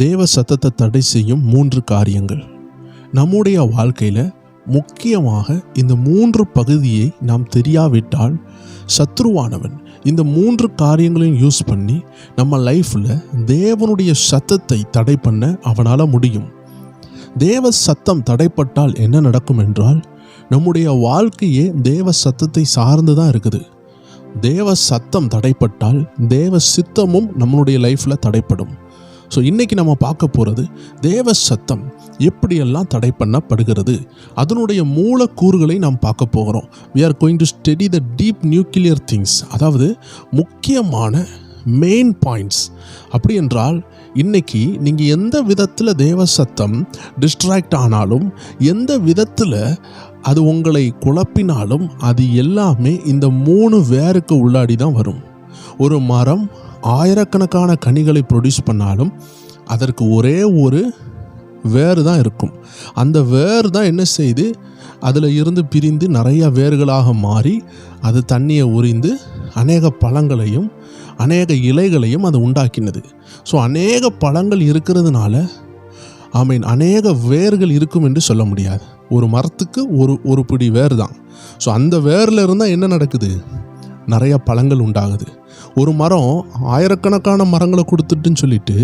தேவ சத்தத்தை தடை செய்யும் 3 காரியங்கள். நம்முடைய வாழ்க்கையில் முக்கியமாக இந்த 3 பகுதியை நாம் தெரியாவிட்டால் சத்ருவானவன் இந்த 3 காரியங்களையும் யூஸ் பண்ணி நம்ம லைஃப்பில் தேவனுடைய சத்தத்தை தடை பண்ண அவனால் முடியும். தேவ சத்தம் தடைப்பட்டால் என்ன நடக்கும் என்றால், நம்முடைய வாழ்க்கையே தேவ சத்தத்தை சார்ந்து தான் இருக்குது. தேவ சத்தம் தடைப்பட்டால் தேவ சித்தமும் நம்மளுடைய லைஃப்பில் தடைப்படும். ஸோ இன்றைக்கி நம்ம பார்க்க போகிறது தேவ சத்தம் எப்படியெல்லாம் தடை பண்ணப்படுகிறது, அதனுடைய மூலக்கூறுகளை நாம் பார்க்க போகிறோம். we are going to study the deep nuclear things, அதாவது முக்கியமான மெயின் பாயிண்ட்ஸ். அப்படி என்றால் இன்றைக்கி நீங்கள் எந்த விதத்தில் தேவ சத்தம் டிஸ்ட்ராக்ட் ஆனாலும், எந்த விதத்தில் அது உங்களை குழப்பினாலும், அது எல்லாமே இந்த 3 வேருக்கு உள்ளாடி தான் வரும். ஒரு மரம் ஆயிரக்கணக்கான கனிகளை ப்ரொடியூஸ் பண்ணாலும் அதற்கு ஒரே ஒரு வேர் தான் இருக்கும். அந்த வேர் தான் என்ன செய்து அதில் இருந்து பிரிந்து நிறைய வேர்களாக மாறி அது தண்ணியை உறிந்து அநேக பழங்களையும் அநேக இலைகளையும் அது உண்டாக்கினது. ஸோ அநேக பழங்கள் இருக்கிறதுனால அநேக வேர்கள் இருக்கும் என்று சொல்ல முடியாது. ஒரு மரத்துக்கு ஒரு பிடி வேர் தான். ஸோ அந்த வேரில் இருந்தால் என்ன நடக்குது? நிறைய பழங்கள் உண்டாகுது. ஒரு மரம் ஆயிரக்கணக்கான மரங்களை கொடுத்துட்டுன்னு சொல்லிட்டு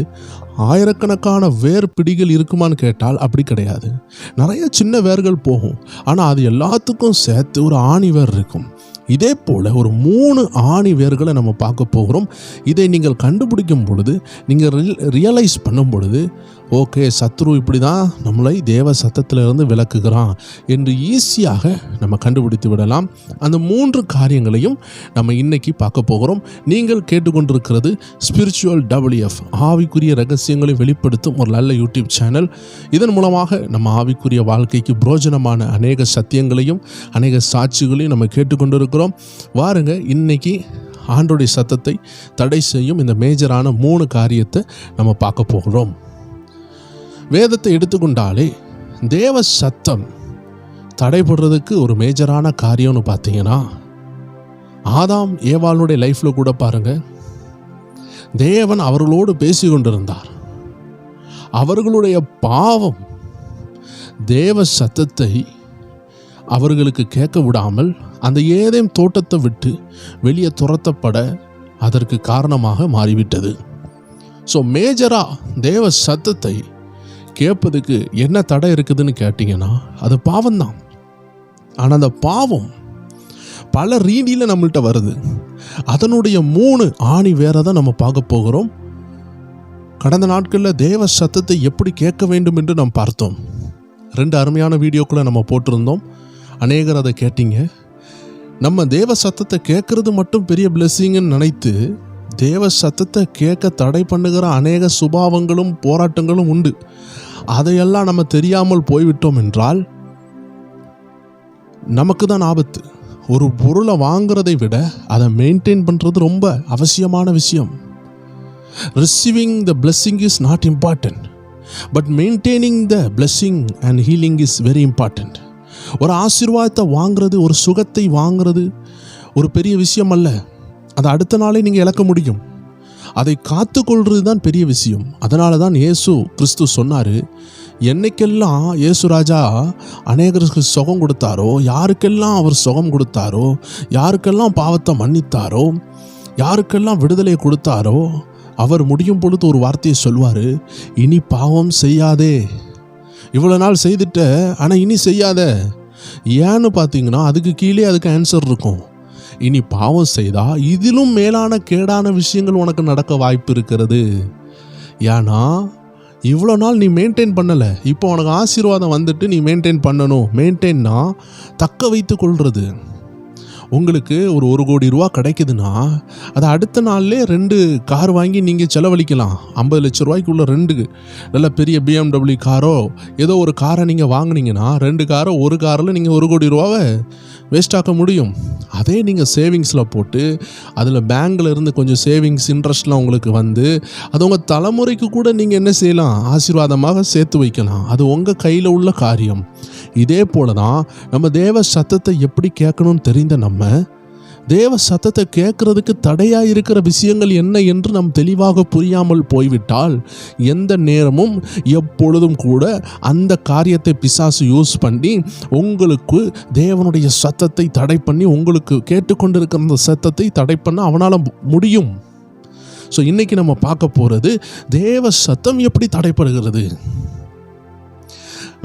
ஆயிரக்கணக்கான வேர் பிடிகள் இருக்குமான்னு கேட்டால் அப்படி கிடையாது. நிறைய சின்ன வேர்கள் போகும், ஆனால் அது எல்லாத்துக்கும் சேர்த்து ஒரு ஆணி வேர் இருக்கும். இதே போல் ஒரு 3 ஆணி வேர்களை நம்ம பார்க்க போகிறோம். இதை நீங்கள் கண்டுபிடிக்கும் பொழுது, நீங்கள் ரியலைஸ் பண்ணும் பொழுது, ஓகே, சத்ரு இப்படி தான் நம்மளை தேவ சத்தத்திலிருந்து விலக்குகிறான் என்று ஈஸியாக நம்ம கண்டுபிடித்து விடலாம். அந்த 3 காரியங்களையும் நம்ம இன்னைக்கு பார்க்க போகிறோம். நீங்கள் கேட்டுக்கொண்டிருக்கிறது ஸ்பிரிச்சுவல் WF, ஆவிக்குரிய ரகசியங்களை வெளிப்படுத்தும் ஒரு நல்ல யூடியூப் சேனல். இதன் மூலமாக நம்ம ஆவிக்குரிய வாழ்க்கைக்கு பிரோஜனமான அநேக சத்தியங்களையும் அநேக சாட்சிகளையும் நம்ம கேட்டுக்கொண்டிருக்கிறோம். வாருங்க, இன்னைக்கு ஆண்டோடைய சத்தத்தை தடை செய்யும் இந்த மேஜரான 3 காரியத்தை நம்ம பார்க்க போகிறோம். வேதத்தை எடுத்துக்கொண்டாலே தேவ சத்தம் தடைபடுறதுக்கு ஒரு மேஜரான காரியம்னு பார்த்தீங்கன்னா, ஆதாம் ஏவாளுடைய லைஃப்பில் கூட பாருங்க, தேவன் அவர்களோடு பேசி கொண்டிருந்தார். அவர்களுடைய பாவம் தேவ சத்தத்தை அவர்களுக்கு கேட்க விடாமல் அந்த ஏதேன் தோட்டத்தை விட்டு வெளியே துரத்தப்பட அதற்கு காரணமாக மாறிவிட்டது. ஸோ மேஜராக தேவ சத்தத்தை கேட்பதுக்கு என்ன தடை இருக்குதுன்னு கேட்டிங்கன்னா, அது பாவம்தான். ஆனால் அந்த பாவம் பல ரீதியில் நம்மள்கிட்ட வருது. அதனுடைய 3 ஆணி வேற தான் நம்ம பார்க்க போகிறோம். கடந்த நாட்களில் தேவ சத்தத்தை எப்படி கேட்க வேண்டும் என்று நாம் பார்த்தோம். 2 அருமையான வீடியோக்களை நம்ம போட்டிருந்தோம். அநேகர் அதை கேட்டீங்க. நம்ம தேவ சத்தத்தை கேட்கறது மட்டும் பெரிய பிளெஸ்ஸிங்னு நினைத்து தேவ சத்தத்தை கேட்க தடை பண்ணுகிற அநேக சுபாவங்களும் போராட்டங்களும் உண்டு. அதையெல்லாம் நம்ம தெரியாமல் போய்விட்டோம் என்றால் நமக்கு தான் ஆபத்து. ஒரு பொருளை வாங்குறதை விட அதை மெயின்டைன் பண்ணுறது ரொம்ப அவசியமான விஷயம். Receiving the blessing is not important, but maintaining the blessing and healing is very important. ஒரு ஆசீர்வாதத்தை வாங்குறது, ஒரு சுகத்தை வாங்குறது ஒரு பெரிய விஷயம் அல்ல. அதை அடுத்த நாளே நீங்கள் இழக்க முடியும். அதை காத்து கொள்வது தான் பெரிய விஷயம். அதனால தான் இயேசு கிறிஸ்து சொன்னார், என்னைக்கெல்லாம் இயேசு ராஜா அநேகருக்கு சுகம் கொடுத்தாரோ, யாருக்கெல்லாம் அவர் சுகம் கொடுத்தாரோ, யாருக்கெல்லாம் பாவத்தை மன்னித்தாரோ, யாருக்கெல்லாம் விடுதலை கொடுத்தாரோ, அவர் முடியும் பொழுது ஒரு வார்த்தையை சொல்வார், இனி பாவம் செய்யாதே. இவ்வளோ நாள் செய்துட்ட, ஆனால் இனி செய்யாத. ஏன்னு பார்த்தீங்கன்னா அதுக்கு கீழே அதுக்கு ஆன்சர் இருக்கும். இனி பாவம் செய்தா இதிலும் மேலான கேடான விஷயங்கள் உனக்கு நடக்க வாய்ப்பு இருக்கிறது. ஏன்னா இவ்வளோ நாள் நீ மெயின்டைன் பண்ணலை, இப்போ உனக்கு ஆசீர்வாதம் வந்துட்டு நீ மெயின்டைன் பண்ணணும். மெயின்டைன்னா தக்க வைத்து கொள்வது. உங்களுக்கு ஒரு கோடி ரூபா கிடைக்குதுன்னா அதை அடுத்த நாள்லே 2 கார் வாங்கி நீங்கள் செலவழிக்கலாம். 50 லட்ச ரூபாய்க்குள்ள 2 நல்ல பெரிய BMW காரோ ஏதோ ஒரு காரை நீங்கள் வாங்கினீங்கன்னா 2 காரோ ஒரு காரில் நீங்கள் 1 கோடி ரூபாவை வேஸ்ட் ஆக்க முடியும். அதே நீங்கள் சேவிங்ஸில் போட்டு அதில் பேங்கில் இருந்து கொஞ்சம் சேவிங்ஸ் இன்ட்ரெஸ்ட்லாம் உங்களுக்கு வந்து அது உங்கள் தலைமுறைக்கு கூட நீங்கள் என்ன செய்யலாம், ஆசீர்வாதமாக சேர்த்து வைக்கலாம். அது உங்கள் கையில் உள்ள காரியம். இதே போல தான் நம்ம தேவ சத்தத்தை எப்படி கேட்கணும்னு தெரிந்த நம்ம தேவ சத்தத்தை கேட்கறதுக்கு தடையாக இருக்கிற விஷயங்கள் என்ன என்று நாம் தெளிவாக புரியாமல் போய்விட்டால் எந்த நேரமும் எப்பொழுதும் கூட அந்த காரியத்தை பிசாசு யூஸ் பண்ணி உங்களுக்கு தேவனுடைய சத்தத்தை தடை பண்ணி, உங்களுக்கு கேட்டுக்கொண்டிருக்கிற அந்த சத்தத்தை தடை பண்ண அவனால் முடியும். ஸோ இன்னைக்கு நம்ம பார்க்க போகிறது தேவ சத்தம் எப்படி தடைப்படுகிறது.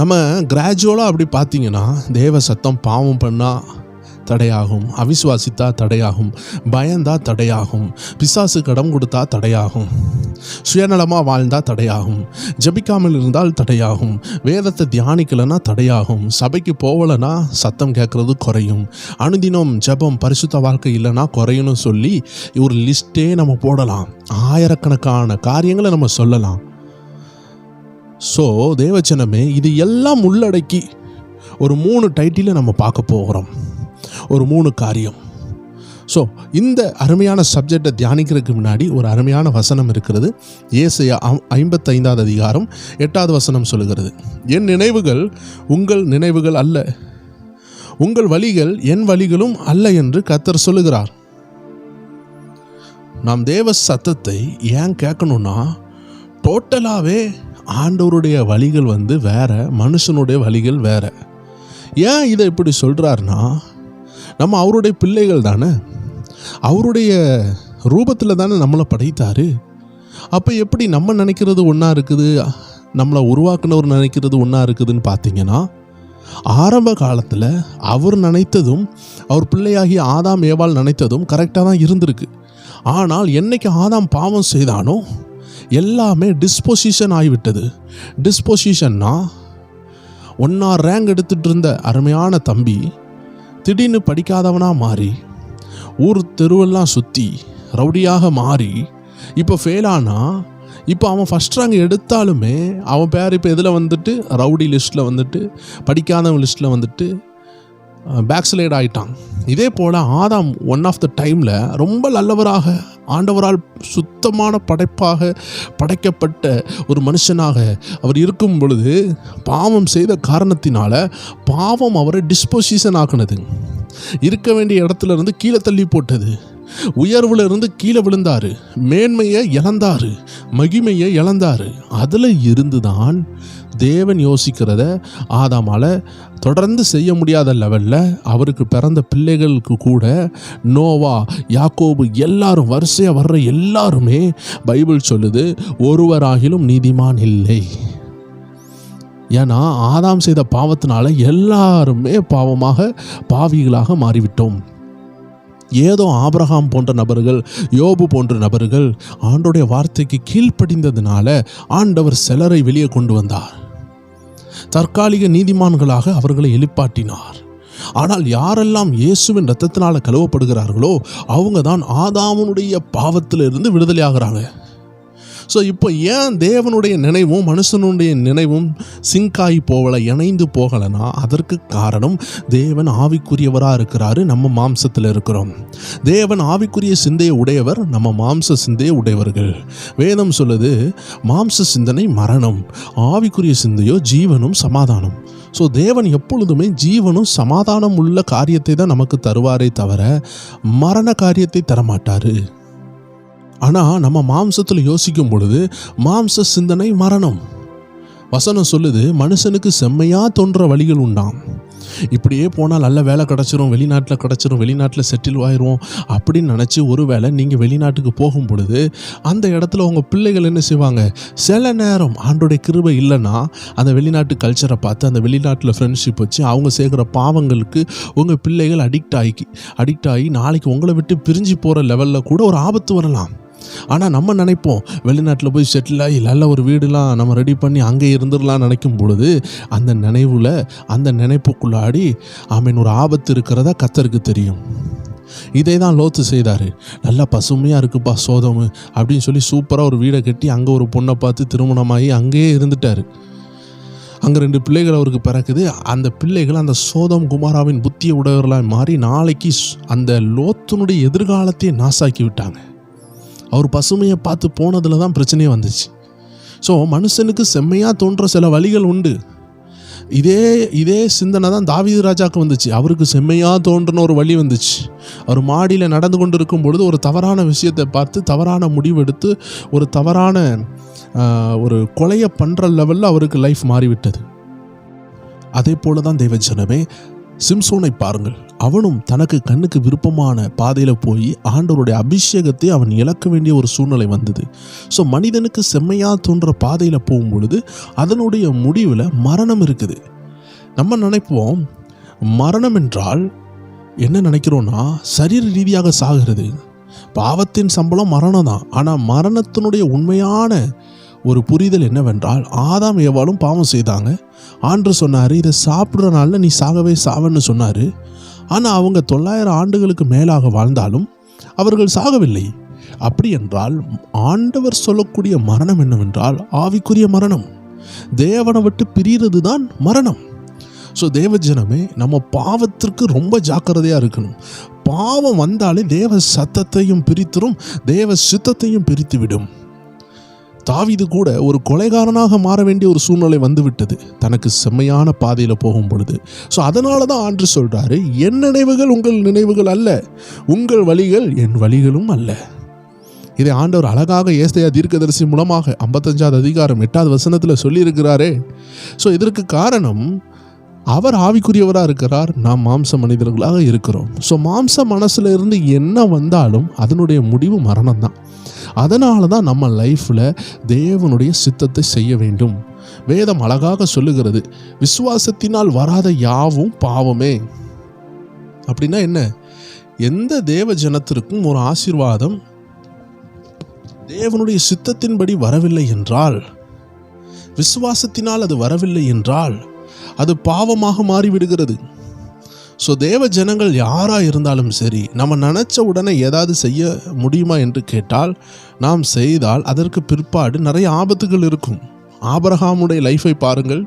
நம்ம கிராஜுவலாக அப்படி பார்த்தீங்கன்னா தேவ சத்தம் பாவம் பண்ணால் தடையாகும், அவிசுவாசித்தா தடையாகும், பயந்தா தடையாகும், பிசாசு கடன் கொடுத்தா தடையாகும், சுயநலமாக வாழ்ந்தா தடையாகும், ஜபிக்காமல் இருந்தால் தடையாகும், வேதத்தை தியானிக்கலைன்னா தடையாகும், சபைக்கு போகலைன்னா சத்தம் கேட்குறது குறையும், அனுதினம் ஜபம் பரிசுத்த வாழ்க்கை இல்லைன்னா குறையும்னு சொல்லி ஒரு லிஸ்ட்டே நம்ம போடலாம். ஆயிரக்கணக்கான காரியங்களை நம்ம சொல்லலாம். ஸோ தேவச்சனமே, இது எல்லாம் உள்ளடக்கி ஒரு 3 டைட்டிலை நம்ம பார்க்க போகிறோம். ஒரு 3 காரியம். ஸோ இந்த அருமையான சப்ஜெக்டை தியானிக்கிறதுக்கு முன்னாடி ஒரு அருமையான வசனம் இருக்கிறது. ஏசாயா 55 அதிகாரம் 8வது வசனம் சொல்லுகிறது, என் நினைவுகள் உங்கள் நினைவுகள் அல்ல, உங்கள் வழிகள் என் வழிகளும் அல்ல என்று கர்த்தர் சொல்லுகிறார். நாம் தேவ சத்தத்தை ஏன் கேட்கணும்னா, டோட்டலாகவே ஆண்டவருடைய வழிகள் வேற, மனுஷனுடைய வழிகள் வேற. ஏன் இதை இப்படி சொல்கிறாருன்னா, நம்ம அவருடைய பிள்ளைகள் தானே, அவருடைய ரூபத்தில் தானே நம்மளை படைத்தார். அப்போ எப்படி நம்ம நினைக்கிறது ஒன்றா இருக்குது, நம்மளை உருவாக்குனவர் நினைக்கிறது ஒன்றா இருக்குதுன்னு பார்த்தீங்கன்னா, ஆரம்ப காலத்தில் அவர் நினைத்ததும் அவர் பிள்ளையாகிய ஆதாம் ஏவாள் நினைத்ததும் கரெக்டாக தான் இருந்திருக்கு. ஆனால் என்னைக்கு ஆதாம் பாவம் செய்தானோ எல்லாமே டிஸ்பொசிஷன் ஆகிவிட்டது. டிஸ்பொசிஷன்னா, ஒன்றா ரேங்க் எடுத்துகிட்டு இருந்த அருமையான தம்பி திடீர்னு படிக்காதவனாக மாறி, ஊர் தெருவெல்லாம் சுற்றி ரவுடியாக மாறி, இப்போ ஃபெயிலானா, இப்போ அவன் ஃபஸ்ட் ரேங்க் எடுத்தாலுமே அவன் பேர் இப்போ எதில் ரவுடி லிஸ்ட்டில் படிக்காதவன் லிஸ்ட்டில் பேக்ஸ்லைட் ஆகிட்டான். இதே போல் ஆதாம் ஒன் ஆஃப் த டைமில் ரொம்ப நல்லவராக ஆண்டவரால் சுத்தமான படைப்பாக படைக்கப்பட்ட ஒரு மனுஷனாக அவர் இருக்கும் பொழுது பாவம் செய்த காரணத்தினால பாவம் அவரை டிஸ்பொசிஷன் ஆக்குனது. இருக்க வேண்டிய இடத்துல இருந்து கீழே தள்ளி போட்டது. உயர்வுல இருந்து கீழே விழுந்தாரு, மேன்மையை இழந்தாரு, மகிமையை இழந்தாரு. அதில் இருந்து தான் தேவன் யோசிக்கிறத ஆதாமால தொடர்ந்து செய்ய முடியாத லெவலில் அவருக்கு பிறந்த பிள்ளைகளுக்கு கூட நோவா, யாக்கோபு எல்லாரும் வரிசையாக வர்ற எல்லாருமே பைபிள் சொல்லுது ஒருவராகிலும் நீதிமான் இல்லை. ஏன்னா ஆதாம் செய்த பாவத்தினால எல்லாருமே பாவிகளாக மாறிவிட்டோம். ஏதோ ஆபிரகாம் போன்ற நபர்கள், யோபு போன்ற நபர்கள் ஆண்டோடைய வார்த்தைக்கு கீழ்ப்படிந்ததுனால ஆண்டவர் சிலரை வெளியே கொண்டு வந்தார். தற்காலிக நீதிமான்களாக அவர்களை எழுப்பாட்டினார். ஆனால் யாரெல்லாம் இயேசுவின் இரத்தத்தினால கழுவப்படுகிறார்களோ அவங்க தான் ஆதாமுடைய பாவத்திலிருந்து விடுதலை ஆகிறாங்க. ஸோ இப்போ ஏன் தேவனுடைய நினைவும் மனுஷனுடைய நினைவும் சிங்காகி போகலை, இணைந்து போகலைன்னா அதற்கு காரணம் தேவன் ஆவிக்குரியவராக இருக்கிறாரு, நம்ம மாம்சத்தில் இருக்கிறோம். தேவன் ஆவிக்குரிய சிந்தையை உடையவர், நம்ம மாம்ச சிந்தையை உடையவர்கள். வேதம் சொல்லுது, மாம்ச சிந்தனை மரணம், ஆவிக்குரிய சிந்தையோ ஜீவனும் சமாதானம். ஸோ தேவன் எப்பொழுதுமே ஜீவனும் சமாதானம் உள்ள காரியத்தை தான் நமக்கு தருவாரே தவிர மரண காரியத்தை தரமாட்டார். ஆனால் நம்ம மாம்சத்தில் யோசிக்கும் பொழுது மாம்ச சிந்தனை மரணம். வசனம் சொல்லுது, மனுஷனுக்கு செம்மையாக தோன்ற வழிகள் உண்டாம். இப்படியே போனால் நல்ல வேலை கிடச்சிரும், வெளிநாட்டில் கிடச்சிரும், வெளிநாட்டில் செட்டில் ஆயிரும் அப்படின்னு நினச்சி ஒரு வேளை நீங்கள் வெளிநாட்டுக்கு போகும் பொழுது அந்த இடத்துல உங்கள் பிள்ளைகள் என்ன செய்வாங்க, சில நேரம் ஆண்டோடைய கிருபை இல்லைன்னா அந்த வெளிநாட்டு கல்ச்சரை பார்த்து அந்த வெளிநாட்டில் ஃப்ரெண்ட்ஷிப் வச்சு அவங்க சேர்க்குற பாவங்களுக்கு உங்கள் பிள்ளைகள் அடிக்ட் ஆகி நாளைக்கு உங்களை விட்டு பிரிஞ்சு போகிற லெவலில் கூட ஒரு ஆபத்து வரலாம். ஆனால் நம்ம நினைப்போம், வெளிநாட்டில் போய் செட்டில் ஆகி நல்ல ஒரு வீடுலாம் நம்ம ரெடி பண்ணி அங்கே இருந்துடலாம் நினைக்கும் பொழுது அந்த நினைவில் அந்த நினைப்புக்குள்ளாடி ஒரு ஆபத்து இருக்கிறதா கர்த்தருக்கு தெரியும். இதே தான் லோத்து செய்தார். நல்லா பசுமையாக இருக்குப்பா சோதோமு அப்படின்னு சொல்லி சூப்பராக ஒரு வீடை கட்டி அங்கே ஒரு பொண்ணை பார்த்து திருமணமாகி அங்கேயே இருந்துட்டார். அங்கே 2 பிள்ளைகள் அவருக்கு பிறக்குது. அந்த பிள்ளைகள் அந்த சோதம் குமாராவின் புத்திய உடையவர்களாக மாறி நாளைக்கு அந்த லோத்தினுடைய எதிர்காலத்தையே நாசாக்கி விட்டாங்க. அவர் பசுமையை பார்த்து போனதில் தான் பிரச்சனையே வந்துச்சு. ஸோ மனுஷனுக்கு செம்மையாக தோன்ற சில வழிகள் உண்டு. இதே இதே சிந்தனை தான் தாவீது ராஜாவுக்கு வந்துச்சு. அவருக்கு செம்மையாக தோன்றின ஒரு வழி வந்துச்சு. அவர் மாடியில் நடந்து கொண்டு இருக்கும் பொழுது ஒரு தவறான விஷயத்தை பார்த்து தவறான முடிவெடுத்து ஒரு தவறான ஒரு கொலையை பண்ணுற லெவலில் அவருக்கு லைஃப் மாறிவிட்டது. அதே போல தான் தேவஜனமே, சிம்சோனை பாருங்கள். அவனும் தனக்கு கண்ணுக்கு விருப்பமான பாதையில் போய் ஆண்டவருடைய அபிஷேகத்தை அவன் இழக்க வேண்டிய ஒரு சூழ்நிலை வந்தது. ஸோ மனிதனுக்கு செம்மையாக தோன்ற பாதையில் போகும் பொழுது அதனுடைய முடிவில் மரணம் இருக்குது. நம்ம நினைப்போம் மரணம் என்றால் என்ன நினைக்கிறோன்னா சரீர ரீதியாக சாகிறது. பாவத்தின் சம்பளம் மரணம் தான். ஆனால் மரணத்தினுடைய உண்மையான ஒரு புரிதல் என்னவென்றால், ஆதாம் ஏவாளும் பாவம் செய்தாங்க. ஆண்டவர் சொன்னார், இதை சாப்பிட்ற நாளில் நீ சாகவே சாவன்னு சொன்னார். ஆனால் அவங்க 900 ஆண்டுகளுக்கு மேலாக வாழ்ந்தாலும் அவர்கள் சாகவில்லை. அப்படி என்றால் ஆண்டவர் சொல்லக்கூடிய மரணம் என்னவென்றால் ஆவிக்குரிய மரணம், தேவனை விட்டு பிரிகிறது தான் மரணம். ஸோ தேவஜனமே, நம்ம பாவத்திற்கு ரொம்ப ஜாக்கிரதையாக இருக்கணும். பாவம் வந்தாலே தேவ சத்தத்தையும் பிரித்துரும், தேவ சித்தத்தையும் பிரித்து விடும். தாவீது கூட ஒரு கொலைகாரனாக மாற வேண்டிய ஒரு சூழ்நிலை வந்துவிட்டது தனக்கு செம்மையான பாதையில் போகும் பொழுது. ஸோ அதனால தான் ஆண்டு சொல்கிறாரு, என் நினைவுகள் உங்கள் நினைவுகள் அல்ல, உங்கள் வழிகள் என் வழிகளும் அல்ல. இதை ஆண்டவர் அழகாக ஏசாயா தீர்க்கதரிசி மூலமாக 55வது அதிகாரம் 8வது வசனத்தில் சொல்லியிருக்கிறாரே. ஸோ இதற்கு காரணம், அவர் ஆவிக்குரியவராக இருக்கிறார், நாம் மாம்ச மனிதர்களாக இருக்கிறோம். ஸோ மாம்ச மனசில் இருந்து என்ன வந்தாலும் அதனுடைய முடிவு மரணம் தான். அதனால தான் நம்ம லைஃப்பில் தேவனுடைய சித்தத்தை செய்ய வேண்டும். வேதம் அழகாக சொல்லுகிறது, விசுவாசத்தினால் வராத யாவும் பாவமே. அப்படின்னா என்ன? எந்த தேவ ஜனத்திற்கும் ஒரு ஆசீர்வாதம் தேவனுடைய சித்தத்தின்படி வரவில்லை என்றால், விசுவாசத்தினால் அது வரவில்லை என்றால் அது பாவமாக மாறிவிடுகிறது. ஸோ தேவ ஜனங்கள் யாராக இருந்தாலும் சரி, நம்ம நினச்ச உடனே ஏதாவது செய்ய முடியுமா என்று கேட்டால், நாம் செய்தால் அதற்கு பிற்பாடு நிறைய ஆபத்துகள் இருக்கும். ஆபிரகாமுடைய லைஃபை பாருங்கள்.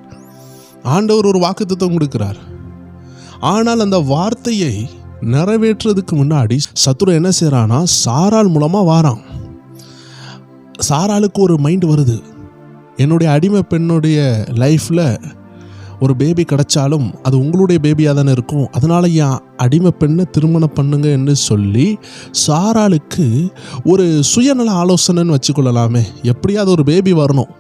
ஆண்டவர் ஒரு வாக்குத்தத்தம் கொடுக்கிறார். ஆனால் அந்த வார்த்தையை நிறைவேற்றுறதுக்கு முன்னாடி சத்துரு என்ன செய்கிறான்னா, சாராள் மூலமாக வாரான். சாராளுக்கு ஒரு மைண்ட் வருது, என்னுடைய அடிமை பெண்ணுடைய லைஃப்பில் ஒரு பேபி கிடைச்சாலும் அது உங்களுடைய பேபியாக தானே இருக்கும், அதனால் என் அடிமை பெண்ணை திருமணம் பண்ணுங்க என்று சொல்லி சாராளுக்கு ஒரு சுயநல ஆலோசனைன்னு வச்சுக்கொள்ளலாமே. எப்படியாவது ஒரு பேபி வரணும்.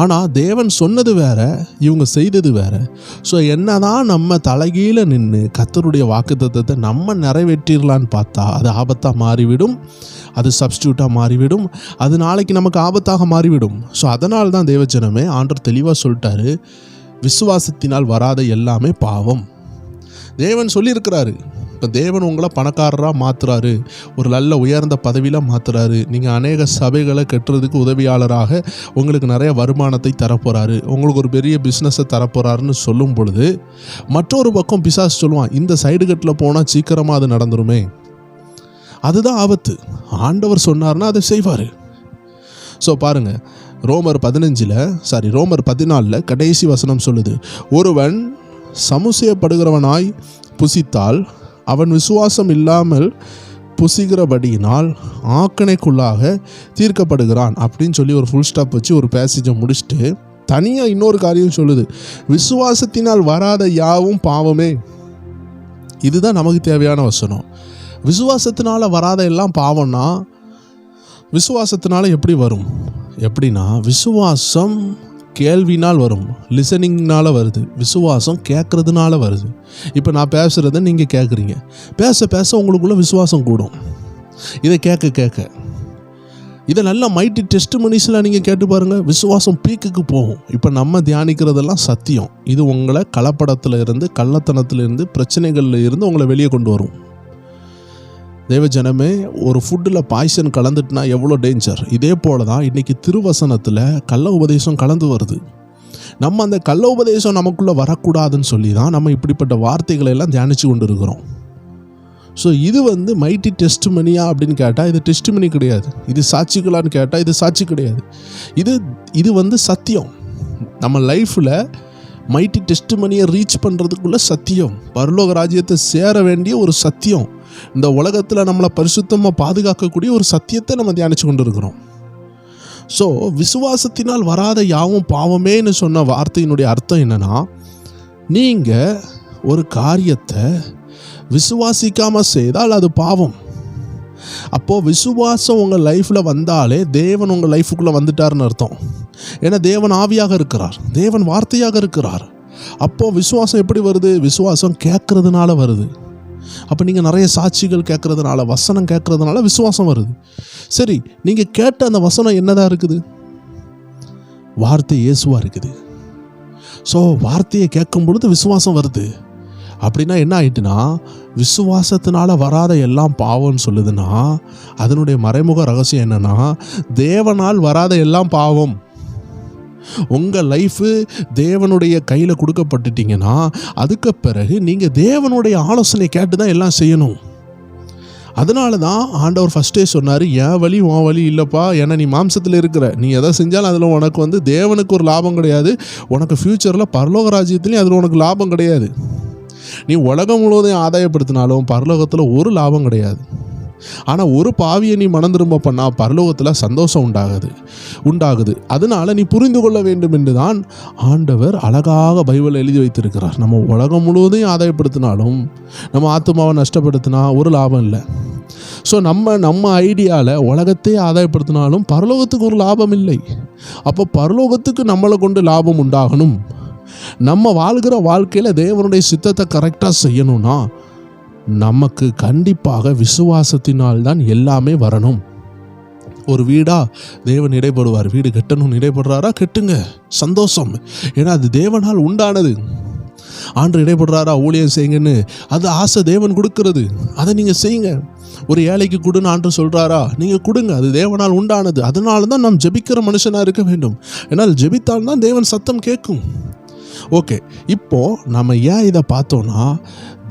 ஆனால் தேவன் சொன்னது வேற, இவங்க செய்தது வேற. ஸோ என்னதான் நம்ம தலைகீழ நின்று கர்த்தருடைய வாக்குத்தத்தத்தை நம்ம நிறைவேற்றிடலான்னு பார்த்தா அது ஆபத்தாக மாறிவிடும், அது சப்ஸ்டியூட்டாக மாறிவிடும், அது நாளைக்கு நமக்கு ஆபத்தாக மாறிவிடும். ஸோ அதனால தான் தேவஜனமே ஆண்டவர் தெளிவாக சொல்லிட்டாரு, விசுவாசத்தினால் வராத எல்லாமே பாவம். தேவன் சொல்லியிருக்கிறாரு. இப்போ தேவன் உங்களை பணக்காரராக மாற்றுறாரு, ஒரு நல்ல உயர்ந்த பதவியில் மாற்றுறாரு, நீங்கள் அநேக சபைகளை கட்டுறதுக்கு உதவியாளராக உங்களுக்கு நிறைய வருமானத்தை தரப்போகிறாரு, உங்களுக்கு ஒரு பெரிய பிஸ்னஸை தரப்போகிறாருன்னு சொல்லும் பொழுது, மற்றொரு பக்கம் பிசாசு சொல்லுவான், இந்த சைடு கட்டில் போனால் சீக்கிரமாக அது நடந்துருமே. அதுதான் ஆபத்து. ஆண்டவர் சொன்னார்னா அதை செய்வார். ஸோ பாருங்கள், ரோமர் 14 கடைசி வசனம் சொல்லுது, ஒருவன் சமுசயப்படுகிறவனாய் புசித்தால் அவன் விசுவாசம் இல்லாமல் புசிக்கிறபடியினால் ஆக்கணைக்குள்ளாக தீர்க்கப்படுகிறான் அப்படின்னு சொல்லி ஒரு ஃபுல் ஸ்டாப் வச்சு ஒரு பேசேஜை முடிச்சுட்டு தனியாக இன்னொரு காரியம் சொல்லுது, விசுவாசத்தினால் வராத யாவும் பாவமே. இதுதான் நமக்கு தேவையான வசனம். விசுவாசத்தினால வராத எல்லாம் பாவம்னா விசுவாசத்தினால எப்படி வரும்? எப்படின்னா, விசுவாசம் கேள்வினால் வரும், லிசனிங்னால் வருது. விசுவாசம் கேட்குறதுனால வருது. இப்போ நான் பேசுகிறத நீங்கள் கேட்குறீங்க, பேச பேச உங்களுக்குள்ள விசுவாசம் கூடும். இதை கேட்க கேட்க இதை நல்லா மைட்டி டெஸ்ட் மனிஷில் நீங்கள் கேட்டு பாருங்கள், விசுவாசம் பீக்குக்கு போகும். இப்போ நம்ம தியானிக்கிறதெல்லாம் சத்தியம். இது உங்களை கலப்படத்தில் இருந்து, கள்ளத்தனத்தில் இருந்து, பிரச்சனைகளில் இருந்து உங்களை வெளியே கொண்டு வரும். தேவஜனமே, ஒரு ஃபுட்டில் பாய்சன் கலந்துட்டுனா எவ்வளோ டேஞ்சர். இதே போல தான் இன்றைக்கி திருவசனத்தில் கள்ள உபதேசம் கலந்து வருது. நம்ம அந்த கள்ள உபதேசம் நமக்குள்ளே வரக்கூடாதுன்னு சொல்லி தான் நம்ம இப்படிப்பட்ட வார்த்தைகளை எல்லாம் தியானித்து கொண்டு இருக்கிறோம். ஸோ இது மைட்டி டெஸ்ட் மணியா அப்படின்னு கேட்டால் இது டெஸ்ட் மணி கிடையாது. இது சாட்சிகளான்னு கேட்டால் இது சாட்சி கிடையாது. இது சத்தியம். நம்ம லைஃப்பில் மைட்டி டெஸ்ட் மணியை ரீச் பண்ணுறதுக்குள்ள சத்தியம், பரலோக ராஜ்யத்தை சேர வேண்டிய ஒரு சத்தியம், இந்த உலகத்தில் நம்மளை பரிசுத்தமாக பாதுகாக்கக்கூடிய ஒரு சத்தியத்தை நம்ம தியானித்து கொண்டு இருக்கிறோம். ஸோ விசுவாசத்தினால் வராத யாவும் பாவமேன்னு சொன்ன வார்த்தையினுடைய அர்த்தம் என்னன்னா, நீங்கள் ஒரு காரியத்தை விசுவாசிக்காமல் செய்தால் அது பாவம். அப்போது விசுவாசம் உங்கள் லைஃப்பில் வந்தாலே தேவன் உங்கள் லைஃபுக்குள்ளே வந்துட்டார்னு அர்த்தம். ஏன்னா தேவன் ஆவியாக இருக்கிறார், தேவன் வார்த்தையாக இருக்கிறார். அப்போது விசுவாசம் எப்படி வருது? விசுவாசம் கேட்கறதுனால வருது. அப்போ நீங்கள் நிறைய சாட்சிகள் கேட்கறதுனால, வசனம் கேட்கறதுனால விசுவாசம் வருது. சரி, நீங்கள் கேட்ட அந்த வசனம் என்னதான் இருக்குது? வார்த்தை இயேசுவாக இருக்குது. ஸோ வார்த்தையை கேட்கும் பொழுது விசுவாசம் வருது. அப்படின்னா என்ன ஆயிட்டுனா, விசுவாசத்தினால வராத எல்லாம் பாவம்னு சொல்லுதுன்னா அதனுடைய மறைமுக ரகசியம் என்னன்னா, தேவனால் வராத எல்லாம் பாவம். உங்கள் லைஃபு தேவனுடைய கையில் கொடுக்கப்பட்டுட்டீங்கன்னா அதுக்கு பிறகு நீங்கள் தேவனுடைய ஆலோசனை கேட்டு தான் எல்லாம் செய்யணும். அதனால தான் ஆண்டவர் ஃபஸ்ட்டே சொன்னார், என் வழி உன் வழி இல்லைப்பா, ஏன்னா நீ மாம்சத்தில் இருக்கிற, நீ எதை செஞ்சாலும் அதில் உனக்கு தேவனுக்கு ஒரு லாபம் கிடையாது, உனக்கு ஃப்யூச்சரில் பரலோக ராஜ்யத்துலேயும் அதில் உனக்கு லாபம் கிடையாது. நீ உலகம் முழுவதையும் ஆதாயப்படுத்தினாலும் பரலோகத்தில் ஒரு லாபம் கிடையாது. ஆனால் ஒரு பாவியை நீ மனம் திரும்ப பண்ணால் பரலோகத்தில் சந்தோஷம் உண்டாகுது. அதனால் நீ புரிந்து கொள்ள வேண்டும் என்று தான் ஆண்டவர் அழகாக பைபிள் எழுதி வைத்திருக்கிறார். நம்ம உலகம் முழுவதையும் ஆதாயப்படுத்தினாலும் நம்ம ஆத்மாவை நஷ்டப்படுத்தினா ஒரு லாபம் இல்லை. ஸோ நம்ம ஐடியாவில் உலகத்தையே ஆதாயப்படுத்தினாலும் பரலோகத்துக்கு ஒரு லாபம் இல்லை. அப்போ பரலோகத்துக்கு நம்மளை கொண்டு லாபம் உண்டாகணும். நம்ம வாழ்கிற வாழ்க்கையில் தேவனுடைய சித்தத்தை கரெக்டாக செய்யணும்னா நமக்கு கண்டிப்பாக விசுவாசத்தினால் தான் எல்லாமே வரணும். ஒரு வீடா தேவன் இடைப்படுவார். வீடு கட்டணும்னு இடைப்படுறாரா, கட்டுங்க, சந்தோஷம். ஏன்னா அது தேவனால் உண்டானது. ஆண்டு இடைப்படுறாரா, ஊழியம் செய்யுங்கன்னு, அது ஆசை தேவன் கொடுக்கிறது, அதை நீங்கள் செய்யுங்க. ஒரு ஏழைக்கு கொடுன்னு ஆண்டு சொல்கிறாரா, நீங்கள் கொடுங்க, அது தேவனால் உண்டானது. அதனால தான் நாம் ஜெபிக்கிற மனுஷனாக இருக்க வேண்டும். ஏன்னால் ஜெபித்தால் தான் தேவன் சத்தம் கேட்கும். ஓகே, இப்போது நம்ம ஏன் இதை பார்த்தோன்னா,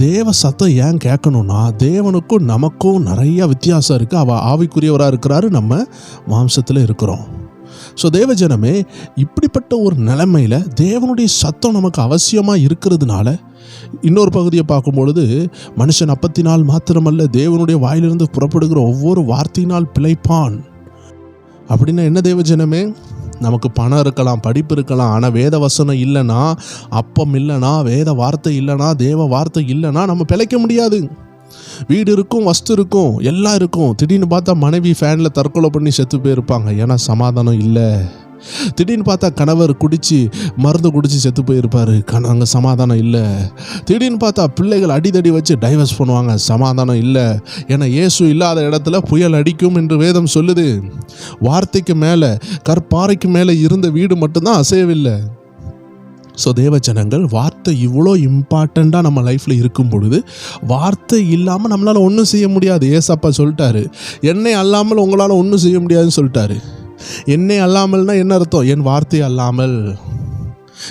தேவ சத்தம் ஏன் கேட்கணும்னா தேவனுக்கும் நமக்கும் நிறைய வித்தியாசம் இருக்குது. அவள் ஆவிக்குரியவராக இருக்கிறாரு, நம்ம மாம்சத்தில் இருக்கிறோம். ஸோ தேவஜனமே, இப்படிப்பட்ட ஒரு நிலைமையில் தேவனுடைய சத்தம் நமக்கு அவசியமாக இருக்கிறதுனால இன்னொரு பகுதியை பார்க்கும்பொழுது, மனுஷன் அப்பத்தினால் மாத்திரமல்ல தேவனுடைய வாயிலிருந்து புறப்படுகிற ஒவ்வொரு வார்த்தையினால் பிழைப்பான். அப்படின்னா என்ன தேவஜனமே? நமக்கு பணம் இருக்கலாம், படிப்பு இருக்கலாம், ஆனால் வேத வசனம் இல்லைன்னா, அப்பம் இல்லைன்னா, வேத வார்த்தை இல்லைன்னா, தேவ வார்த்தை இல்லைன்னா நம்ம பிழைக்க முடியாது. வீடு இருக்கும், வஸ்து இருக்கும், எல்லாம் இருக்கும். திடீர்னு பார்த்தா மனைவி ஃபேனில் தற்கொலை பண்ணி செத்து போயிருப்பாங்க, ஏன்னா சமாதானம் இல்லை. திடீர்னு பார்த்தா கணவர் மருந்து குடிச்சு செத்து போயிருப்பார், அங்கே சமாதானம் இல்லை. திடீர்னு பார்த்தா பிள்ளைகள் அடிதடி வச்சு டைவர்ஸ் பண்ணுவாங்க, சமாதானம் இல்லை. ஏன்னா இயேசு இல்லாத இடத்துல புயல் அடிக்கும் என்று வேதம் சொல்லுது. வார்த்தைக்கு மேலே, கற்பாறைக்கு மேலே இருந்த வீடு மட்டும்தான் அசையவில்லை. ஸோ தேவஜனங்கள், வார்த்தை இவ்வளோ இம்பார்ட்டண்ட்டாக நம்ம லைஃப்பில் இருக்கும் பொழுது வார்த்தை இல்லாமல் நம்மளால் ஒன்றும் செய்ய முடியாது. ஏசப்பா சொல்லிட்டாரு, என்னை அல்லாமல் உங்களால் ஒன்றும் செய்ய முடியாதுன்னு சொல்லிட்டாரு. என்னை அல்லாமல்னா என்ன அர்த்தம்? என் வார்த்தை அல்லாமல்.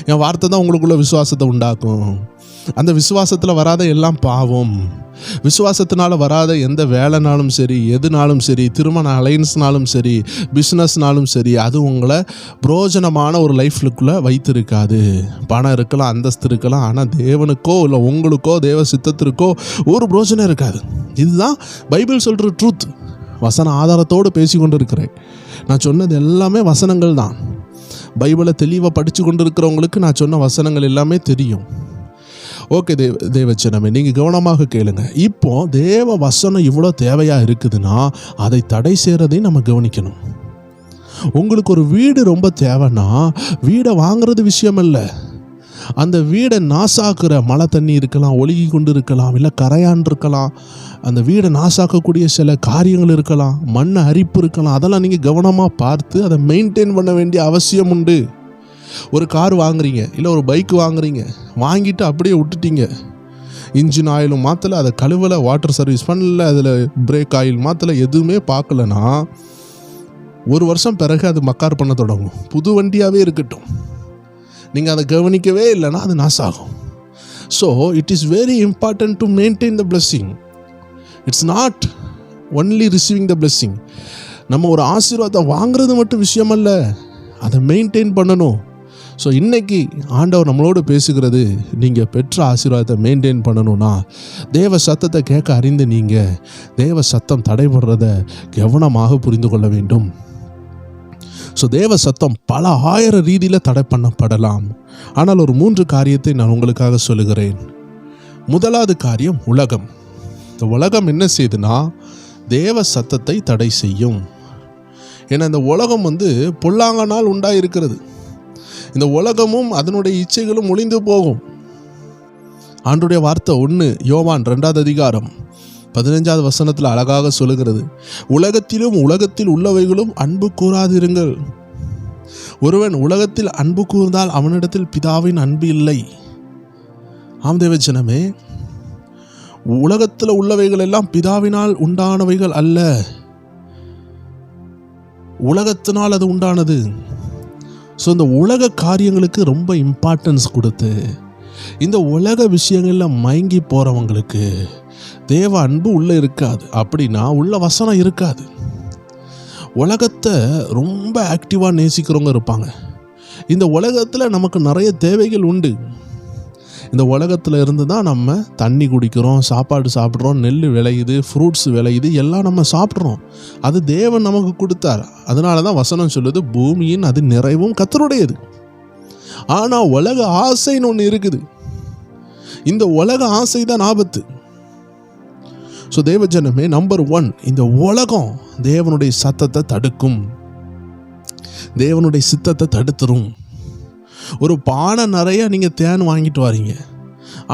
என் வார்த்தை தான் உங்களுக்குள்ள விசுவாசத்தை உண்டாக்கும். அந்த விசுவாசத்தில் வராத எல்லாம் பாவம். விசுவாசத்தினால வராத எந்த வேலைனாலும் சரி, எதுனாலும் சரி, திருமண அலைன்ஸ்னாலும் சரி, பிஸ்னஸ்னாலும் சரி, அது உங்களை புரோஜனமான ஒரு லைஃப்லுக்குள்ளே வைத்திருக்காது. பணம் இருக்கலாம், அந்தஸ்து இருக்கலாம், ஆனால் தேவனுக்கோ இல்லை உங்களுக்கோ தேவ சித்தத்திற்கோ ஒரு புரோஜனம் இருக்காது. இதுதான் பைபிள் சொல்கிற ட்ரூத். வசன ஆதாரத்தோடு பேசி கொண்டு இருக்கிறேன். நான் சொன்னது எல்லாமே வசனங்கள் தான். பைபிளை தெளிவாக படித்து கொண்டு இருக்கிறவங்களுக்கு நான் சொன்ன வசனங்கள் எல்லாமே தெரியும். ஓகே தேவச்சனமே, நீங்கள் கவனமாக கேளுங்க. இப்போ தேவ வசனம் இவ்வளோ தேவையாக இருக்குதுன்னா அதை தடை செய்கிறதையும் நம்ம கவனிக்கணும். உங்களுக்கு ஒரு வீடு ரொம்ப தேவைன்னா வீடை வாங்குறது விஷயம் இல்லை. அந்த வீடை நாசாக்குற மழை தண்ணி இருக்கலாம், ஒழுகி கொண்டு இருக்கலாம், இல்லை கரையான் இருக்கலாம், அந்த வீடை நாசாக்கக்கூடிய சில காரியங்கள் இருக்கலாம், மண் அரிப்பு இருக்கலாம். அதெல்லாம் நீங்கள் கவனமாக பார்த்து அதை மெயின்டைன் பண்ண வேண்டிய அவசியம் உண்டு. ஒரு கார் வாங்குறீங்க, இல்லை ஒரு பைக் வாங்குறீங்க, வாங்கிட்டு அப்படியே விட்டுட்டீங்க, இன்ஜின் ஆயிலும் மாற்றலை, அதை கழுவலை, வாட்டர் சர்வீஸ் பண்ணல, அதில் பிரேக் ஆயில் மாற்றலை, எதுவுமே பார்க்கலன்னா 1 வருஷம் பிறகு அது மக்கார் பண்ண தொடங்கும். புது வண்டியாகவே இருக்கட்டும், நீங்கள் அதை கவனிக்கவே இல்லைன்னா அது நாசாகும். So it is very important to maintain the blessing. It's not only receiving the blessing. நம்ம ஒரு ஆசீர்வாதத்தை வாங்குறது மட்டும் விஷயம் அல்ல, அதை மெயின்டைன் பண்ணணும். ஸோ இன்றைக்கி ஆண்டவர் நம்மளோடு பேசுகிறது, நீங்கள் பெற்ற ஆசீர்வாதத்தை மெயின்டைன் பண்ணணும்னா தேவ சத்தத்தை கேட்க அறிந்து நீங்கள் தேவ சத்தம் தடைபடுறத கவனமாக புரிந்து கொள்ள வேண்டும். ஸோ தேவ சத்தம் பல ஆயிரம் ரீதியில் தடை பண்ணப்படலாம். ஆனால் ஒரு 3 காரியத்தை நான் உங்களுக்காக சொல்லுகிறேன். முதலாவது காரியம் உலகம். இந்த உலகம் என்ன செய்யுதுன்னா தேவ சத்தத்தை தடை செய்யும். ஏன்னா இந்த உலகம் பொல்லாங்கனால் உண்டாயிருக்கிறது. இந்த உலகமும் அதனுடைய இச்சைகளும் ஒளிந்து போகும். ஆண்டவருடைய வார்த்தை 1 யோவான் 2வது அதிகாரம் 15வது வசனத்தில் அழகாக சொல்லுகிறது, உலகத்திலும் உலகத்தில் உள்ளவைகளும் அன்பு கூறாதிருங்கள். ஒருவன் உலகத்தில் அன்பு கூர்ந்தால் அவனிடத்தில் பிதாவின் அன்பு இல்லை. ஆம் தேவ ஜனமே, உலகத்தில் உள்ளவைகள் எல்லாம் பிதாவினால் உண்டானவைகள் அல்ல, உலகத்தினால் அது உண்டானது. ஸோ இந்த உலக காரியங்களுக்கு ரொம்ப இம்பார்ட்டன்ஸ் கொடுத்து இந்த உலக விஷயங்களில் மயங்கி போகிறவங்களுக்கு தேவ அன்பு உள்ளே இருக்காது. அப்படின்னா உள்ள வசனம் இருக்காது. உலகத்தை ரொம்ப ஆக்டிவாக நேசிக்கிறவங்க இருப்பாங்க. இந்த உலகத்தில் நமக்கு நிறைய தேவைகள் உண்டு. இந்த உலகத்தில் இருந்து தான் நம்ம தண்ணி குடிக்கிறோம், சாப்பாடு சாப்பிட்றோம், நெல் விளையுது, ஃப்ரூட்ஸ் விளையுது, எல்லாம் நம்ம சாப்பிட்றோம். அது தேவன் நமக்கு கொடுத்தார். அதனால தான் வசனம் சொல்லுது, பூமியின் அது நிறைவும் கர்த்தருடையது. ஆனால் உலக ஆசைன்னு ஒன்று இருக்குது. இந்த உலக ஆசை தான் ஆபத்து. ஸோ தேவஜனமே, நம்பர் 1, இந்த உலகம் தேவனுடைய சத்தத்தை தடுக்கும், தேவனுடைய சித்தத்தை தடுத்துரும். ஒரு பானை நிறைய நீங்கள் தேன் வாங்கிட்டு வரீங்க.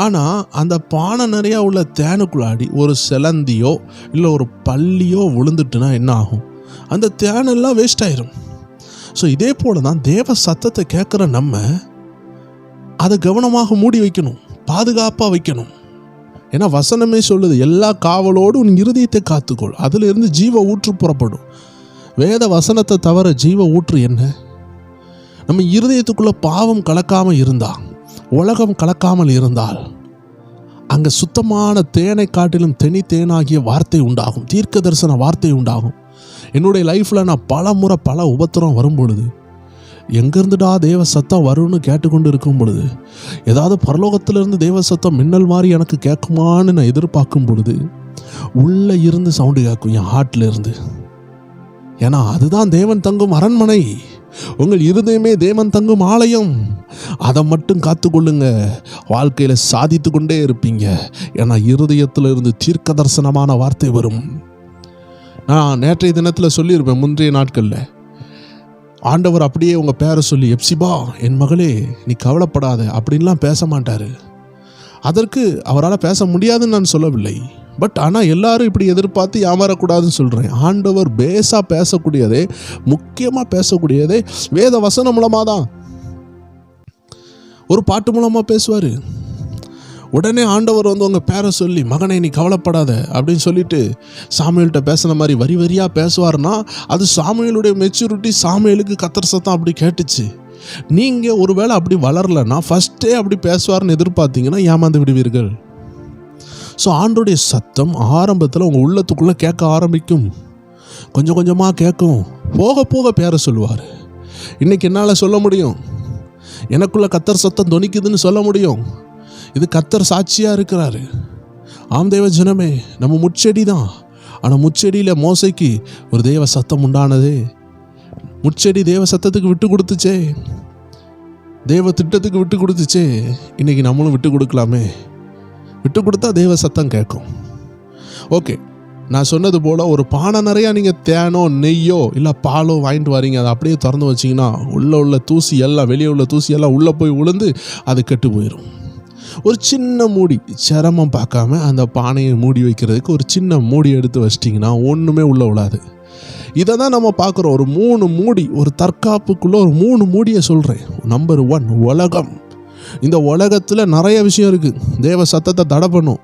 ஆனால் அந்த பானை நிறையா உள்ள தேனுக்குள்ளாடி ஒரு சிலந்தியோ இல்லை ஒரு பல்லியோ விழுந்துட்டுனா என்ன ஆகும்? அந்த தேனெல்லாம் வேஸ்ட் ஆயிரும். ஸோ இதே போல தான் தேவ சத்தத்தை கேட்குற நம்ம அதை கவனமாக மூடி வைக்கணும், பாதுகாப்பாக வைக்கணும். ஏன்னா வசனமே சொல்லுது, எல்லா காவலோடு உன் இருதயத்தை காத்துக்கொள், அதில் இருந்து ஜீவ ஊற்று புறப்படும். வேத வசனத்தை தவிர ஜீவ ஊற்று என்ன? நம்ம இருதயத்துக்குள்ளே பாவம் கலக்காமல் இருந்தால், உலகம் கலக்காமல் இருந்தால், அங்கே சுத்தமான தேனை காட்டிலும் தேனாகிய வார்த்தை உண்டாகும், தீர்க்க தரிசன வார்த்தை உண்டாகும். என்னுடைய லைஃப்பில் நான் பல முறை பல உபத்திரம் வரும் பொழுது, எங்கேருந்துடா தேவ சத்தம் வரும்னு கேட்டுக்கொண்டு இருக்கும் பொழுது, ஏதாவது பரலோகத்திலிருந்து தேவ சத்தம் மின்னல் மாதிரி எனக்கு கேட்குமான்னு நான் எதிர்பார்க்கும் பொழுது உள்ளே இருந்து சவுண்டு கேட்கும், என் ஹார்ட்ல இருந்து. ஏன்னா அதுதான் தேவன் தங்கும் அரண்மனை. உங்கள் இருதயமே தேவன் தங்கும் ஆலயம். அதை மட்டும் காத்துக்கொள்ளுங்க, வாழ்க்கையில் சாதித்து கொண்டே இருப்பீங்க. ஏன்னா இருதயத்தில் இருந்து தீர்க்க தரிசனமான வார்த்தை வரும். நான் நேற்றைய தினத்தில் சொல்லியிருப்பேன், முந்தைய நாட்களில் ஆண்டவர் அப்படியே உங்கள் பேரை சொல்லி, எப்சிபா என் மகளே நீ கவலைப்படாத அப்படின்லாம் பேச மாட்டார். அதற்கு அவரால் பேச முடியாதுன்னு நான் சொல்லவில்லை. பட் ஆனால் எல்லாரும் இப்படி எதிர்பார்த்து ஏமாறக்கூடாதுன்னு சொல்கிறேன். ஆண்டவர் பேஸாக பேசக்கூடியதே, முக்கியமாக பேசக்கூடியதே வேத வசனம் மூலமாக தான். ஒரு பாட்டு மூலமாக பேசுவார். உடனே ஆண்டவர் உங்கள் பேரை சொல்லி, மகனே நீ கவலைப்படாத அப்படின்னு சொல்லிட்டு சாமுவேல்கிட்ட பேசின மாதிரி வரி வரியாக பேசுவார்னா அது சாமுவேலுடைய மெச்சூரிட்டி. சாமுவேலுக்கு கர்த்தர் சத்தம் அப்படி கேட்டுச்சு. நீங்கள் ஒருவேளை அப்படி வளரலைன்னா ஃபஸ்ட்டே அப்படி பேசுவார்னு எதிர்பார்த்தீங்கன்னா ஏமாந்து விடுவீர்கள். ஸோ ஆண்டோடைய சத்தம் ஆரம்பத்தில் உங்கள் உள்ளத்துக்குள்ளே கேட்க ஆரம்பிக்கும், கொஞ்சம் கொஞ்சமாக கேட்கும், போக போக பேரை சொல்லுவார். இன்றைக்கி என்னால் சொல்ல முடியும், எனக்குள்ள கர்த்தர் சத்தம் தொனிக்குதுன்னு சொல்ல முடியும். இது கர்த்தர் சாட்சியாக இருக்கிறாரு. ஆம் தேவ ஜனமே, நம்ம முச்செடி தான். ஆனால் முச்செடியில் மோசைக்கு ஒரு தேவ சத்தம் உண்டானதே. முச்செடி தேவ சத்தத்துக்கு விட்டு கொடுத்துச்சே, தேவ திட்டத்துக்கு விட்டு கொடுத்துச்சே. இன்றைக்கி நம்மளும் விட்டு கொடுக்கலாமே. விட்டு கொடுத்தா தேவ சத்தம் கேட்கும். ஓகே, நான் சொன்னது போல் ஒரு பானை நிறையா நீங்கள் தேனோ நெய்யோ இல்லை பாலோ வாங்கிட்டு வரீங்க, அதை அப்படியே திறந்து வச்சிங்கன்னா உள்ள தூசி எல்லாம், வெளியே உள்ள தூசி எல்லாம் உள்ளே போய் விழுந்து அது கெட்டு போயிடும். ஒரு சின்ன மூடி, சிரமம் பார்க்காம அந்த பானையை மூடி வைக்கிறதுக்கு ஒரு சின்ன மூடி எடுத்து வச்சிட்டிங்கன்னா ஒன்றுமே உள்ளே விழாது. இதை தான் நம்ம பார்க்குறோம். ஒரு 3 மூடி, ஒரு தற்காப்புக்குள்ளே ஒரு 3 மூடியை சொல்கிறேன். நம்பர் 1 உலகம். இந்த உலகத்தில் நிறைய விஷயம் இருக்குது, தேவ சத்தத்தை தடை பண்ணும்.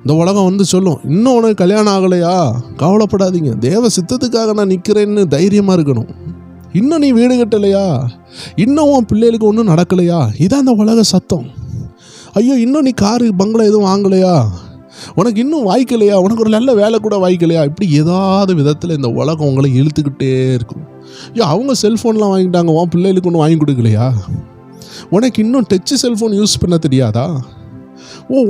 இந்த உலகம் சொல்லும், இன்னும் உனக்கு கல்யாணம் ஆகலையா, கவலைப்படாதீங்க, தேவ சித்தத்துக்காக நான் நிற்கிறேன்னு தைரியமாக இருக்கணும். இன்னும் நீ வீடு கட்டலையா, இன்னும் உன் பிள்ளைகளுக்கு ஒன்றும் நடக்கலையா, இதான் அந்த உலக சத்தம். ஐயோ, இன்னும் நீ காரு பங்களா எதுவும் வாங்கலையா, உனக்கு இன்னும் வாய்க்கலையா, உனக்கு ஒரு நல்ல வேலை கூட வாய்க்கலையா, இப்படி ஏதாவது விதத்தில் இந்த உலகம் உங்களை இழுத்துக்கிட்டே இருக்கும். ஐயோ, அவங்க செல்ஃபோன்லாம் வாங்கிட்டாங்க, உன் பிள்ளைகளுக்கு ஒன்றும் வாங்கி கொடுக்கலையா, உனக்கு இன்னும் டச்சு செல்ஃபோன் யூஸ் பண்ண தெரியாதா,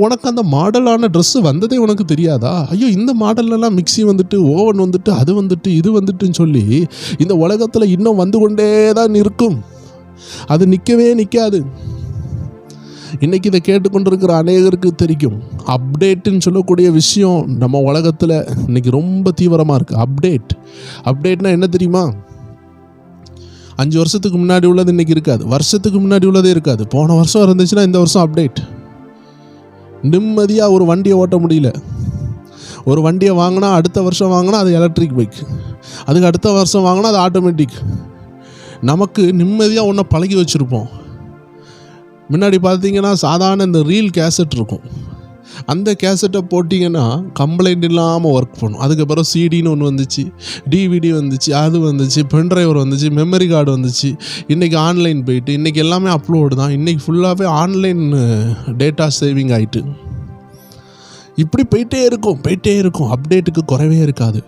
உனக்கு அந்த மாடலான ட்ரெஸ்ஸு வந்ததே உனக்கு தெரியாதா? ஐயோ, இந்த மாடல்லலாம் மிக்ஸி வந்துட்டு, ஓவன் வந்துட்டு, அது வந்துட்டு, இது வந்துட்டுன்னு சொல்லி இந்த உலகத்தில் இன்னும் வந்து கொண்டே தான் இருக்கும். அது நிற்கவே நிற்காது. இன்றைக்கி இதை கேட்டுக்கொண்டிருக்கிற அநேகருக்கு தெரியும், அப்டேட்டுன்னு சொல்லக்கூடிய விஷயம் நம்ம உலகத்தில் இன்றைக்கி ரொம்ப தீவிரமாக இருக்குது. அப்டேட்னா என்ன தெரியுமா? 5 வருஷத்துக்கு முன்னாடி உள்ளது இன்றைக்கி இருக்காது, வருஷத்துக்கு முன்னாடி உள்ளதே இருக்காது. போன வருஷம் இருந்துச்சுன்னா இந்த வருஷம் அப்டேட். நிம்மதியாக ஒரு வண்டியை ஓட்ட முடியல. ஒரு வண்டியை வாங்கினா அடுத்த வருஷம் வாங்கினா அது எலக்ட்ரிக் பைக், அதுக்கு அடுத்த வருஷம் வாங்கினா அது ஆட்டோமேட்டிக். நமக்கு நிம்மதியாக ஒன்றை பழகி வச்சுருப்போம். முன்னாடி பார்த்தீங்கன்னா சாதாரண இந்த ரீல் கேசட் இருக்கும். அந்த கேசட்டை போட்டிங்கன்னா கம்ப்ளைண்ட் இல்லாமல் ஒர்க் பண்ணும். அதுக்கப்புறம் சிடின்னு ஒன்று வந்துச்சு, டிவிடி வந்துச்சு, அது வந்துச்சு, பென்ட்ரைவர் வந்துச்சு, மெமரி கார்டு வந்துச்சு. இன்றைக்கி ஆன்லைன் போயிட்டு இன்றைக்கி எல்லாமே அப்லோடு தான். இன்றைக்கி ஃபுல்லாகவே ஆன்லைன் டேட்டா சேவிங் ஆகிட்டு இப்படி போயிட்டே இருக்கும். அப்டேட்டுக்கு குறைவே இருக்காது.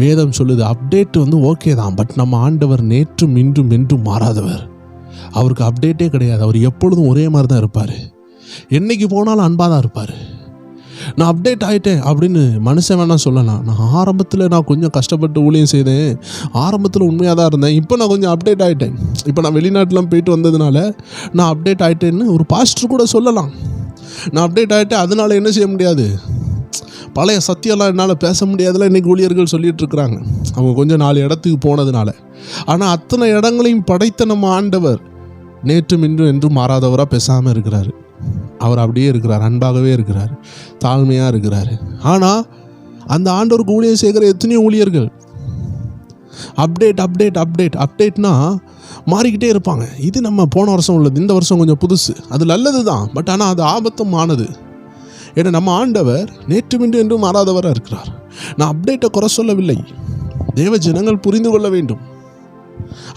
வேதம் சொல்லுது, அப்டேட் ஓகே தான், பட் நம்ம ஆண்டவர் நேற்றும் இன்றும் என்றும் மாறாதவர். அவருக்கு அப்டேட்டே கிடையாது. அவர் எப்பொழுதும் ஒரே மாதிரி தான் இருப்பார். என்றைக்கு போனாலும் அன்பாக தான் இருப்பார். நான் அப்டேட் ஆகிட்டேன் அப்படின்னு மனுஷன் வேணால் சொல்லலாம். நான் ஆரம்பத்தில் கொஞ்சம் கஷ்டப்பட்டு ஊழியம் செய்தேன், ஆரம்பத்தில் உண்மையாக தான் இருந்தேன், இப்போ நான் கொஞ்சம் அப்டேட் ஆகிட்டேன், இப்போ நான் வெளிநாட்டிலாம் போயிட்டு வந்ததுனால நான் அப்டேட் ஆகிட்டேன்னு ஒரு பாஸ்டர் கூட சொல்லலாம். நான் அப்டேட் ஆகிட்டேன், அதனால் என்ன செய்ய முடியாது, பழைய சத்தியம்லாம் என்னால் பேச முடியாதுல இன்றைக்கி ஊழியர்கள் சொல்லிகிட்டு இருக்கிறாங்க, அவங்க கொஞ்சம் 4 இடத்துக்கு போனதுனால. ஆனால் அத்தனை இடங்களையும் படைத்த நம்ம ஆண்டவர் நேற்றும் இன்றும் என்றும் மாறாதவராக பேசாமல் இருக்கிறார். அவர் அப்படியே இருக்கிறார், அன்பாகவே இருக்கிறார், தாழ்மையாக இருக்கிறார். ஆனால் அந்த ஆண்டவருக்கு ஊழியம் செய்கிற எத்தனையோ ஊழியர்கள் அப்டேட்னா மாறிக்கிட்டே இருப்பாங்க. இது நம்ம போன வருஷம் உள்ளது, இந்த வருஷம் கொஞ்சம் புதுசு, அது நல்லது தான், பட் ஆனால் அது ஆபத்துமானது. ஏன்னா நம்ம ஆண்டவர் நேற்றும் இன்று என்றும் மாறாதவராக இருக்கிறார். நான் அப்டேட்டை குறை சொல்லவில்லை, தேவ ஜனங்கள் புரிந்து கொள்ள வேண்டும்.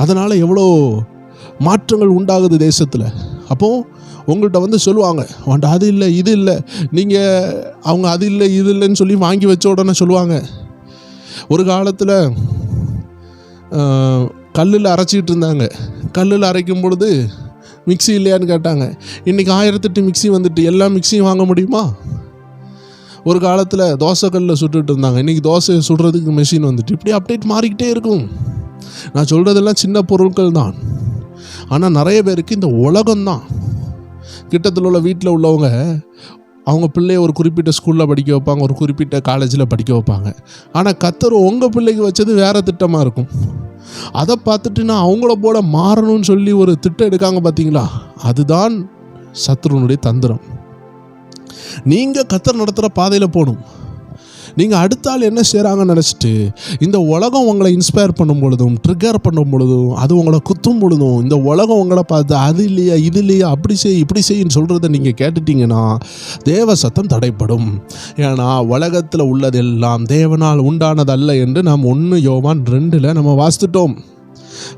அதனால் எவ்வளோ மாற்றங்கள் உண்டாகுது தேசத்தில். அப்போது உங்கள்கிட்ட சொல்லுவாங்க, அவன்கிட்ட அது இல்லை இது இல்லை, நீங்கள் அவங்க அது இல்லை இது இல்லைன்னு சொல்லி வாங்கி வச்ச உடனே சொல்லுவாங்க. ஒரு காலத்தில் கல்லில் அரைச்சிக்கிட்டு இருந்தாங்க, கல்லில் அரைக்கும் பொழுது மிக்ஸி இல்லையான்னு கேட்டாங்க. இன்றைக்கி 1008 மிக்ஸி வந்துட்டு எல்லா மிக்ஸியும் வாங்க முடியுமா? ஒரு காலத்தில் தோசை கல்லில் சுட்டுட்டு இருந்தாங்க, இன்றைக்கி தோசை சுடுறதுக்கு மெஷின் வந்துட்டு. இப்படி அப்டேட் மாறிக்கிட்டே இருக்கும். நான் சொல்கிறதெல்லாம் சின்ன பொருட்கள் தான், ஆனால் நிறைய பேருக்கு இந்த உலகம்தான். கிட்டத்தில் உள்ள வீட்டில் உள்ளவங்க அவங்க பிள்ளைய ஒரு குறிப்பிட்ட ஸ்கூலில் படிக்க வைப்பாங்க, ஒரு குறிப்பிட்ட காலேஜில் படிக்க வைப்பாங்க. ஆனால் கர்த்தர் உங்கள் பிள்ளைக்கு வச்சது வேறு திட்டமாக இருக்கும். அதை பார்த்துட்டு நான் அவங்கள போல மாறணும்னு சொல்லி ஒரு திட்டம் எடுக்காங்க பார்த்தீங்களா? அதுதான் சத்துருனுடைய தந்திரம். நீங்கள் கர்த்தர் நடத்துகிற பாதையில் போகணும். நீங்கள் அடுத்த ஆள் என்ன செய்கிறாங்கன்னு நினச்சிட்டு இந்த உலகம் உங்களை இன்ஸ்பயர் பண்ணும் பொழுதும் ட்ரிகர் பண்ணும் பொழுதும் அது உங்களை குத்தும் பொழுதும் இந்த உலகம் உங்களை பார்த்து அது இல்லையா இது இல்லையா அப்படி செய் இப்படி செய்யின்னு சொல்கிறத நீங்கள் கேட்டுட்டிங்கன்னா தேவ சத்தம் தடைப்படும். ஏன்னா உலகத்தில் உள்ளதெல்லாம் தேவனால் உண்டானதல்ல என்று நாம் 1 யோவான் 2 நம்ம வாசித்துட்டோம்.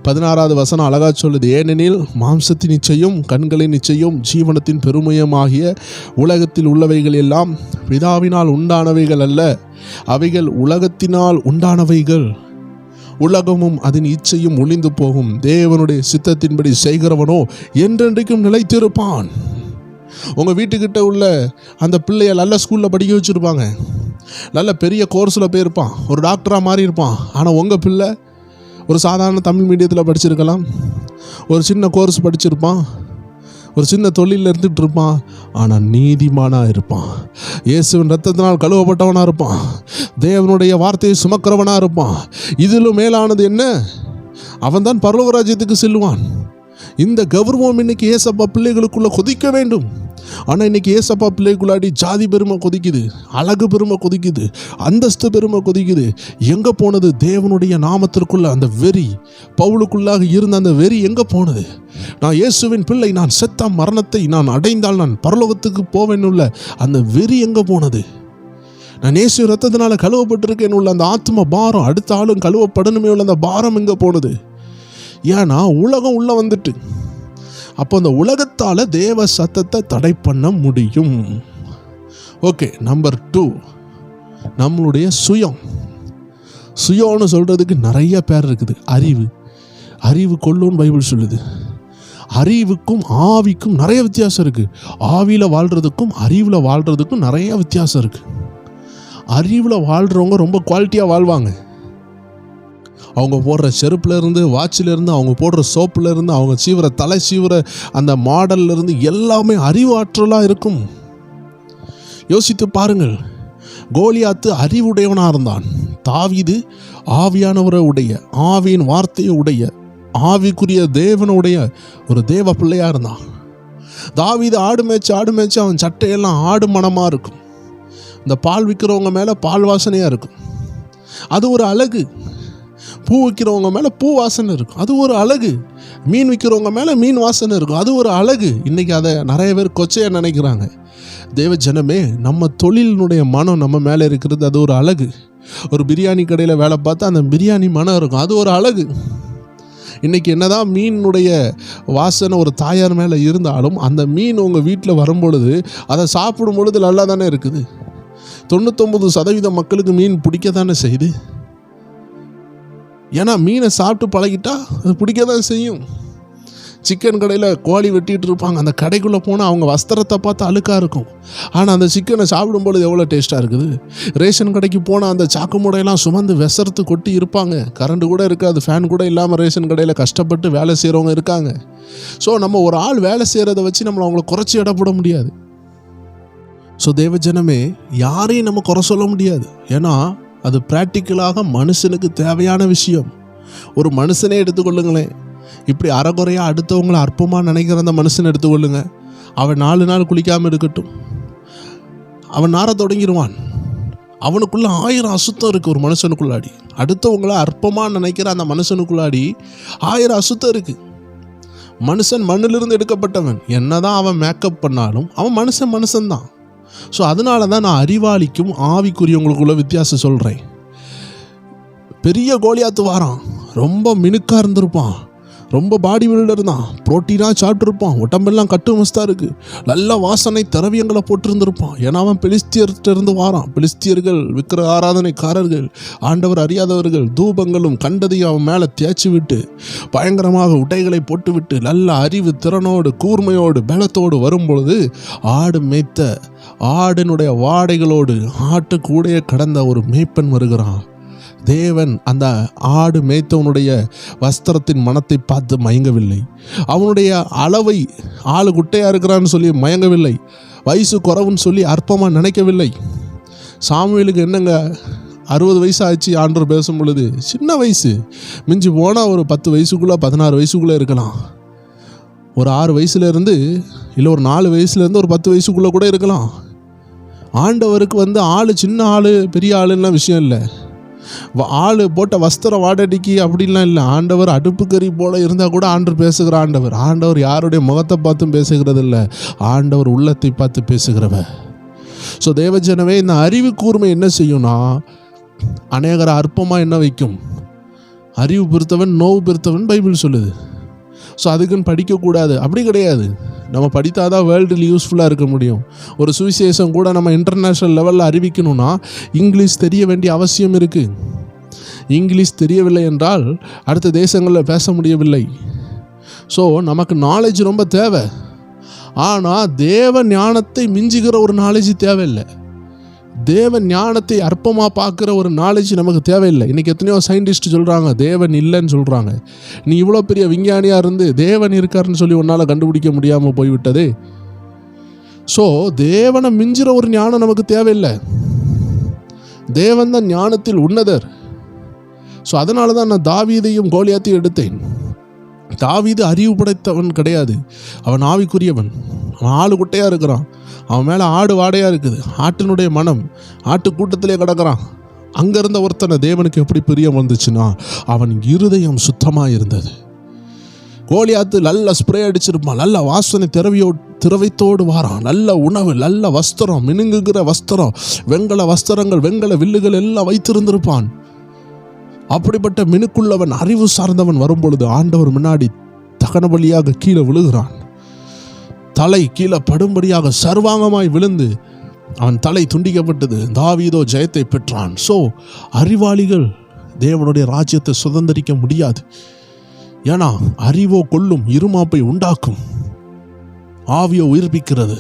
16வது வசனம் அழகா சொல்லுது, ஏனெனில் மாம்சத்தின் நிச்சயம் கண்களின் நிச்சயம் ஜீவனத்தின் பெருமையமாகிய உலகத்தில் உள்ளவைகள் எல்லாம் பிதாவினால் உண்டானவைகள் அல்ல, அவைகள் உலகத்தினால் உண்டானவைகள். உலகமும் அதன் இச்சையும் ஒளிந்து போகும், தேவனுடைய சித்தத்தின்படி செய்கிறவனோ என்றென்றைக்கும் நிலைத்திருப்பான். உங்கள் வீட்டுக்கிட்ட உள்ள அந்த பிள்ளைய நல்ல ஸ்கூலில் படிக்க வச்சுருப்பாங்க, நல்ல பெரிய கோர்ஸில் போயிருப்பான், ஒரு டாக்டராக மாறி இருப்பான். ஆனால் உங்கள் பிள்ளை ஒரு சாதாரண தமிழ் மீடியத்தில் படிச்சிருக்கலாம், ஒரு சின்ன கோர்ஸ் படிச்சிருப்பான், ஒரு சின்ன தொழிலில் இருந்துகிட்டு இருப்பான். ஆனால் நீதிமானாக இருப்பான், இயேசுவின் இரத்தத்தினால் கழுவப்பட்டவனாக இருப்பான், தேவனுடைய வார்த்தையை சுமக்கிறவனாக இருப்பான். இதிலும் மேலானது என்ன? அவன்தான் பரலோக ராஜ்யத்துக்கு செல்வான். இந்த கௌரவம் இன்னைக்கு ஏசப்பா பிள்ளைகளுக்குள்ளே கொதிக்க வேண்டும். ஆனால் இன்றைக்கி ஏசப்பா பிள்ளைக்குள்ளாடி ஜாதி பெருமை கொதிக்குது, அழகு பெருமை கொதிக்குது, அந்தஸ்து பெருமை கொதிக்குது. எங்கே போனது தேவனுடைய நாமத்திற்குள்ள அந்த வெறி? பவுலுக்குள்ளாக இருந்த அந்த வெறி எங்கே போனது? நான் இயேசுவின் பிள்ளை, நான் செத்த மரணத்தை நான் அடைந்தால் நான் பரலோகத்துக்கு போவேன் உள்ள அந்த வெறி எங்கே போனது? நான் இயேசு ரத்தத்தினால கழுவப்பட்டிருக்கேன் உள்ள அந்த ஆத்ம பாரம், அடுத்த ஆளும் கழுவப்படணுமே உள்ள அந்த பாரம் எங்கே போனது? ஏன்னா உலகம் உள்ளே வந்துட்டு. அப்போ அந்த உலகத்தால் தேவ சத்தத்தை தடை பண்ண முடியும். ஓகே, நம்பர் 2, நம்மளுடைய சுயம்னு சொல்கிறதுக்கு நிறைய பேர் இருக்குது. அறிவு கொல்லுன்னு பைபிள் சொல்லுது. அறிவுக்கும் ஆவிக்கும் நிறைய வித்தியாசம் இருக்குது. ஆவியில் வாழ்கிறதுக்கும் அறிவில் வாழ்கிறதுக்கும் நிறைய வித்தியாசம் இருக்குது. அறிவில் வாழ்கிறவங்க ரொம்ப குவாலிட்டியாக வாழ்வாங்க. அவங்க போடுற செருப்புலேருந்து, வாட்சிலேருந்து, அவங்க போடுற சோப்புலேருந்து, அவங்க சீவிர தலை சீவிர அந்த மாடல்லேருந்து எல்லாமே அறிவாற்றலாக இருக்கும். யோசித்து பாருங்கள், கோலியாத்து அறிவுடையவனாக இருந்தான். தாவீது ஆவியானவரை உடைய, ஆவியின் வார்த்தையை உடைய, ஆவிக்குரிய தேவனுடைய ஒரு தேவ பிள்ளையாக இருந்தான். தாவீது ஆடு மேய்ச்சி அவன் சட்டையெல்லாம் ஆடு மணமாக இருக்கும். இந்த பால் விற்கிறவங்க மேலே பால் வாசனையாக இருக்கும், அது ஒரு அழகு. பூ விற்கிறவங்க மேலே பூ வாசனை இருக்கும், அது ஒரு அழகு. மீன் விற்கிறவங்க மேலே மீன் வாசனை இருக்கும், அது ஒரு அழகு. இன்றைக்கி அதை நிறைய பேர் கொச்சையாக நினைக்கிறாங்க. தேவ ஜனமே, நம்ம தொழிலினுடைய மனம் நம்ம மேலே இருக்கிறது, அது ஒரு அழகு. ஒரு பிரியாணி கடையில் வேலை பார்த்தா அந்த பிரியாணி மனம் இருக்கும், அது ஒரு அழகு. இன்றைக்கி என்னதான் மீனுடைய வாசனை ஒரு தாயார் மேலே இருந்தாலும் அந்த மீன் உங்கள் வீட்டில் வரும்பொழுது அதை சாப்பிடும் பொழுது நல்லா தானே இருக்குது. 99% மக்களுக்கு மீன் பிடிக்க தானே செய்யுது. ஏன்னா மீனை சாப்பிட்டு பழகிட்டா அது பிடிக்க தான் செய்யும். சிக்கன் கடையில் கோழி வெட்டிகிட்டு இருப்பாங்க, அந்த கடைக்குள்ளே போனால் அவங்க வஸ்திரத்தை பார்த்து அழுக்காக இருக்கும், ஆனால் அந்த சிக்கனை சாப்பிடும்பொழுது எவ்வளோ டேஸ்ட்டாக இருக்குது. ரேஷன் கடைக்கு போனால் அந்த சாக்கு மூடையெல்லாம் சுமந்து விசரத்து கொட்டி இருப்பாங்க, கரண்ட் கூட இருக்காது, ஃபேன் கூட இல்லாமல் ரேஷன் கடையில் கஷ்டப்பட்டு வேலை செய்கிறவங்க இருக்காங்க. ஸோ நம்ம ஒரு ஆள் வேலை செய்கிறத வச்சு நம்மளை அவங்கள குறைச்சி இடப்பட முடியாது. ஸோ தேவஜனமே, யாரையும் நம்ம குறை சொல்ல முடியாது. ஏன்னா அது ப்ராக்டிக்கலாக மனுஷனுக்கு தேவையான விஷயம். ஒரு மனுஷனே எடுத்துக்கொள்ளுங்களேன், இப்படி அறகுறையாக அடுத்தவங்களை அற்பமாக நினைக்கிற அந்த மனுஷனை எடுத்துக்கொள்ளுங்க. அவன் 4 நாள் குளிக்காமல் இருக்கட்டும், அவன் நார தொடங்கிடுவான். அவனுக்குள்ள 1000 அசுத்தம் இருக்குது ஒரு மனுஷனுக்குள்ளாடி. அடுத்தவங்களை அற்பமாக நினைக்கிற அந்த மனுஷனுக்குள்ளாடி 1000 அசுத்தம் இருக்குது. மனுஷன் மண்ணிலிருந்து எடுக்கப்பட்டவன். என்னதான் அவன் மேக்கப் பண்ணாலும் அவன் மனுஷன்தான். ஸோ அதனால தான் நான் அறிவாளிக்கும் ஆவிக்குரியவங்களுக்குள்ள வித்தியாசம் சொல்கிறேன். பெரிய கோலியாத்து வாரான், ரொம்ப மினுக்காக இருந்திருப்பான், ரொம்ப பாடி பில்டர் தான், புரோட்டீனாக சாப்பிட்ருப்பான், உடம்பெல்லாம் கட்டு மஸ்தாக இருக்குது, நல்ல வாசனை திரவியங்களை போட்டிருந்திருப்பான். ஏன்னா அவன் பெலிஸ்தியர்கிட்ட வாரான். பெலிஸ்தியர்கள் விக்கிர ஆராதனைக்காரர்கள், ஆண்டவர் அறியாதவர்கள், தூபங்களும் கண்டதையும் அவன் மேலே தேய்ச்சி விட்டு பயங்கரமாக உடைகளை போட்டுவிட்டு நல்ல அறிவு திறனோடு கூர்மையோடு பலத்தோடு வரும்பொழுது ஆடு மேய்த்த ஆடினுடைய வாடைகளோடு ஆட்டு கூடைய கடந்த ஒரு மேய்ப்பன் வருகிறான். தேவன் அந்த ஆடு மேய்த்தவனுடைய வஸ்திரத்தின் மனத்தை பார்த்து மயங்கவில்லை. அவனுடைய அளவை ஆளு குட்டையாக இருக்கிறான்னு சொல்லி மயங்கவில்லை. வயசு குறவுன்னு சொல்லி அற்பமாக நினைக்கவில்லை. சாமுவேலுக்கு என்னங்க 60 வயசு ஆச்சு ஆண்டவர் பேசும் பொழுது, சின்ன வயசு, மிஞ்சி போனால் ஒரு 10 வயசுக்குள்ளே 16 வயசுக்குள்ளே இருக்கலாம். ஒரு 6 வயசுலேருந்து இல்லை ஒரு 4 வயசுலேருந்து ஒரு 10 வயசுக்குள்ளே கூட இருக்கலாம். ஆண்டவருக்கு ஆள் சின்ன ஆள் பெரிய ஆளுலாம் விஷயம் இல்லை. ஆள் போட்ட வஸ்திரம் வாடடிக்கு அப்படின்லாம் இல்லை. ஆண்டவர் அடுப்பு கறி போல இருந்தால் கூட ஆண்டவர் பேசுகிற ஆண்டவர் யாருடைய முகத்தை பார்த்தும் பேசுகிறது இல்லை, ஆண்டவர் உள்ளத்தை பார்த்து பேசுகிறவர். ஸோ தேவஜனமே, இந்த அறிவு கூர்மை என்ன செய்யும்னா அநேகரை அற்பமாக என்ன வைக்கும். அறிவு பெருத்தவன் நோவு பெருத்தவன் பைபிள் சொல்லுது. ஸோ அதுக்குன்னு படிக்கக்கூடாது அப்படி கிடையாது. நம்ம படித்தால் தான் வேர்ல்டில் யூஸ்ஃபுல்லாக இருக்க முடியும். ஒரு சுவிசேஷம் கூட நம்ம இன்டர்நேஷ்னல் லெவலில் அறிவிக்கணும்னா இங்கிலீஷ் தெரிய வேண்டிய அவசியம் இருக்குது. இங்கிலீஷ் தெரியவில்லை என்றால் அடுத்த தேசங்களில் பேச முடியவில்லை. ஸோ நமக்கு நாலேஜ் ரொம்ப தேவை. ஆனால் தேவ ஞானத்தை மிஞ்சுகிற ஒரு நாலேஜ் தேவையில்லை. தேவ ஞானத்தை அற்பமாக பார்க்குற ஒரு நாலேஜ் நமக்கு தேவையில்லை. இன்றைக்கி எத்தனையோ சயின்டிஸ்ட் சொல்கிறாங்க தேவன் இல்லைன்னு சொல்கிறாங்க. நீ இவ்வளோ பெரிய விஞ்ஞானியாக இருந்து தேவன் இருக்காருன்னு சொல்லி உன்னால் கண்டுபிடிக்க முடியாமல் போய்விட்டது. ஸோ தேவனை மிஞ்சுற ஒரு ஞானம் நமக்கு தேவையில்லை. தேவன் தான் ஞானத்தில் உன்னதர். ஸோ அதனால தான் நான் தாவீதையும் கோலியாத்தையும் எடுத்தேன். தாவீது அறிவு படைத்தவன் கிடையாது, அவன் ஆவிக்குரியவன். அவன் ஆளு குட்டையாக இருக்கிறான், அவன் மேலே ஆடு வாடையாக இருக்குது, ஆட்டினுடைய மனம், ஆட்டு கூட்டத்திலே கிடக்கிறான். அங்கே இருந்த ஒருத்தனை தேவனுக்கு எப்படி பிரியம் வந்துச்சுன்னா அவன் இருதயம் சுத்தமாக இருந்தது. கோலியாத்து நல்ல ஸ்ப்ரே அடிச்சிருப்பான், நல்ல வாசனை திரவியத்தோடு வாரான், நல்ல உணவு, நல்ல வஸ்திரம், மினுங்குகிற வஸ்திரம், வெண்கல வஸ்திரங்கள், வெண்கல வில்லுகள் எல்லாம் வைத்திருந்திருப்பான். அப்படிப்பட்ட மினுக்குள்ளவன், அறிவு சார்ந்தவன் வரும்பொழுது ஆண்டவர் முன்னாடி தகன பலியாக கீழே விழுகிறான். தலை கீழே படும்படியாக சர்வாங்கமாய் விழுந்து அவன் தலை துண்டிக்கப்பட்டது. தாவீதோ ஜெயத்தை பெற்றான். ஸோ அறிவாளிகள் தேவனுடைய ராஜ்யத்தை சுதந்திரிக்க முடியாது. ஏன்னா அறிவோ கொல்லும், இருமாப்பை உண்டாக்கும், ஆவியோ உயிர்ப்பிக்கிறது.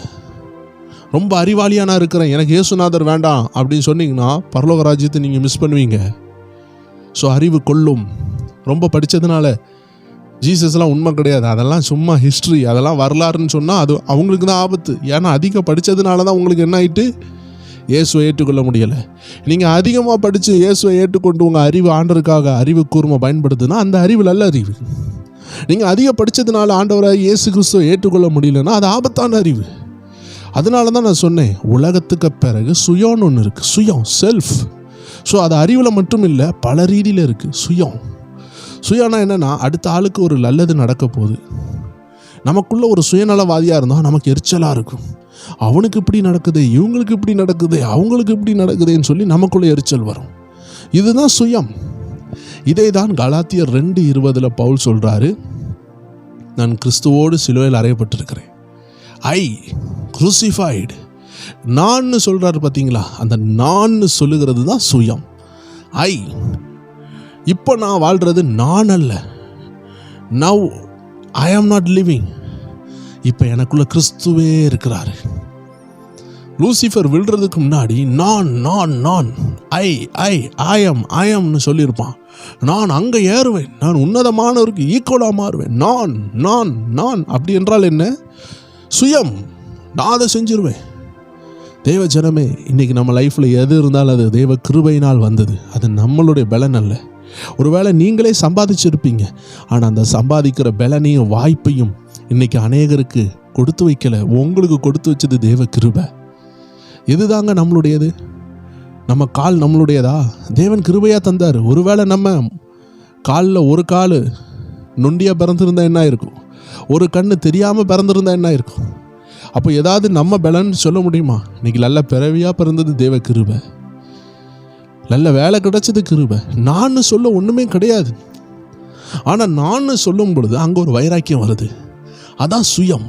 ரொம்ப அறிவாளியா நான் இருக்கிறேன், எனக்கு இயேசுநாதர் வேண்டாம் அப்படின்னு சொன்னீங்கன்னா பரலோக ராஜ்யத்தை நீங்கள் மிஸ் பண்ணுவீங்க. ஸோ அறிவு கொல்லும். ரொம்ப படித்ததுனால ஜீசஸ்லாம் உண்மை கிடையாது, அதெல்லாம் சும்மா ஹிஸ்ட்ரி, அதெல்லாம் வரலாறுன்னு சொன்னால் அது அவங்களுக்கு தான் ஆபத்து. ஏன்னா அதிகம் படித்ததுனால தான் உங்களுக்கு என்ன ஆகிட்டு இயேசுவை ஏற்றுக்கொள்ள முடியலை. நீங்கள் அதிகமாக படித்து இயேசுவை ஏற்றுக்கொண்டு உங்கள் அறிவு ஆண்டருக்காக அறிவு கூர்மை பயன்படுத்துனா அந்த அறிவு நல்ல அறிவு. நீங்கள் அதிகம் படித்ததுனால ஆண்டவராக இயேசு கிறிஸ்துவை ஏற்றுக்கொள்ள முடியலன்னா அது ஆபத்தான அறிவு. அதனால தான் நான் சொன்னேன், உலகத்துக்கு பிறகு சுயம்னு ஒன்று இருக்குது, சுயம், செல்ஃப். ஸோ அது அறிவில் மட்டும் இல்லை, பல ரீதியில் இருக்குது சுயம். சுயம்னா என்னென்னா, அடுத்த ஆளுக்கு ஒரு நல்லது நடக்க போகுது. நமக்குள்ள ஒரு சுயநலவாதியாக இருந்தால் நமக்கு எரிச்சலாக இருக்கும். அவனுக்கு இப்படி நடக்குது, இவங்களுக்கு இப்படி நடக்குது, அவங்களுக்கு இப்படி நடக்குதுன்னு சொல்லி நமக்குள்ள எரிச்சல் வரும். இதுதான் சுயம். இதை தான் கலாத்தியர் 2:20 பவுல் சொல்கிறாரு, நான் கிறிஸ்துவோடு சிலுவையில் அறையப்பட்டிருக்கிறேன். ஐ crucified. நான் சொல்கிறாரு பார்த்தீங்களா, அந்த நான் சொல்லுகிறது தான் சுயம். ஐ, இப்போ நான் வாழ்கிறது நான் அல்ல. Now I am not living. இப்போ எனக்குள்ள கிறிஸ்துவே இருக்கிறாரு. லூசிஃபர் விழுறதுக்கு முன்னாடி நான் நான் நான் ஐ ஐ ஆயம்னு சொல்லியிருப்பான். நான் அங்கே ஏறுவேன், நான் உன்னதமானவருக்கு ஈக்குவலாக மாறுவேன், நான் நான் நான். அப்படி என்றால் என்ன? சுயம். நான் அதை செஞ்சிருவேன். தேவ ஜனமே, இன்றைக்கி நம்ம லைஃப்பில் எது இருந்தாலும் அது தேவ கிருபையினால் வந்தது, அது நம்மளுடைய பலன் அல்ல. ஒருவேளை நீங்களே சம்பாதிச்சிருப்பீங்க, ஆனால் அந்த சம்பாதிக்கிற பலனையும் வாய்ப்பையும் இன்றைக்கி அநேகருக்கு கொடுத்து வைக்கலை. உங்களுக்கு கொடுத்து வச்சது தேவ கிருபை. இதுதாங்க நம்மளுடையது. நம்ம கால் நம்மளுடையதா? தேவன் கிருபையாக தந்தார். ஒருவேளை நம்ம காலில் ஒரு கால் நொண்டியாக பிறந்திருந்தா என்ன இருக்கும், ஒரு கண்ணு தெரியாமல் பிறந்திருந்தா என்ன இருக்கும்? அப்போ ஏதாவது நம்ம பலன்னு சொல்ல முடியுமா? இன்னைக்கு நல்ல பிறவியாக பிறந்தது தேவ கிருபை, நல்ல வேலை கிடைச்சது கிருபை. நான் சொல்ல ஒன்றுமே கிடையாது. ஆனால் நான் சொல்லும் பொழுது அங்கே ஒரு வைராக்கியம் வருது, அதான் சுயம்.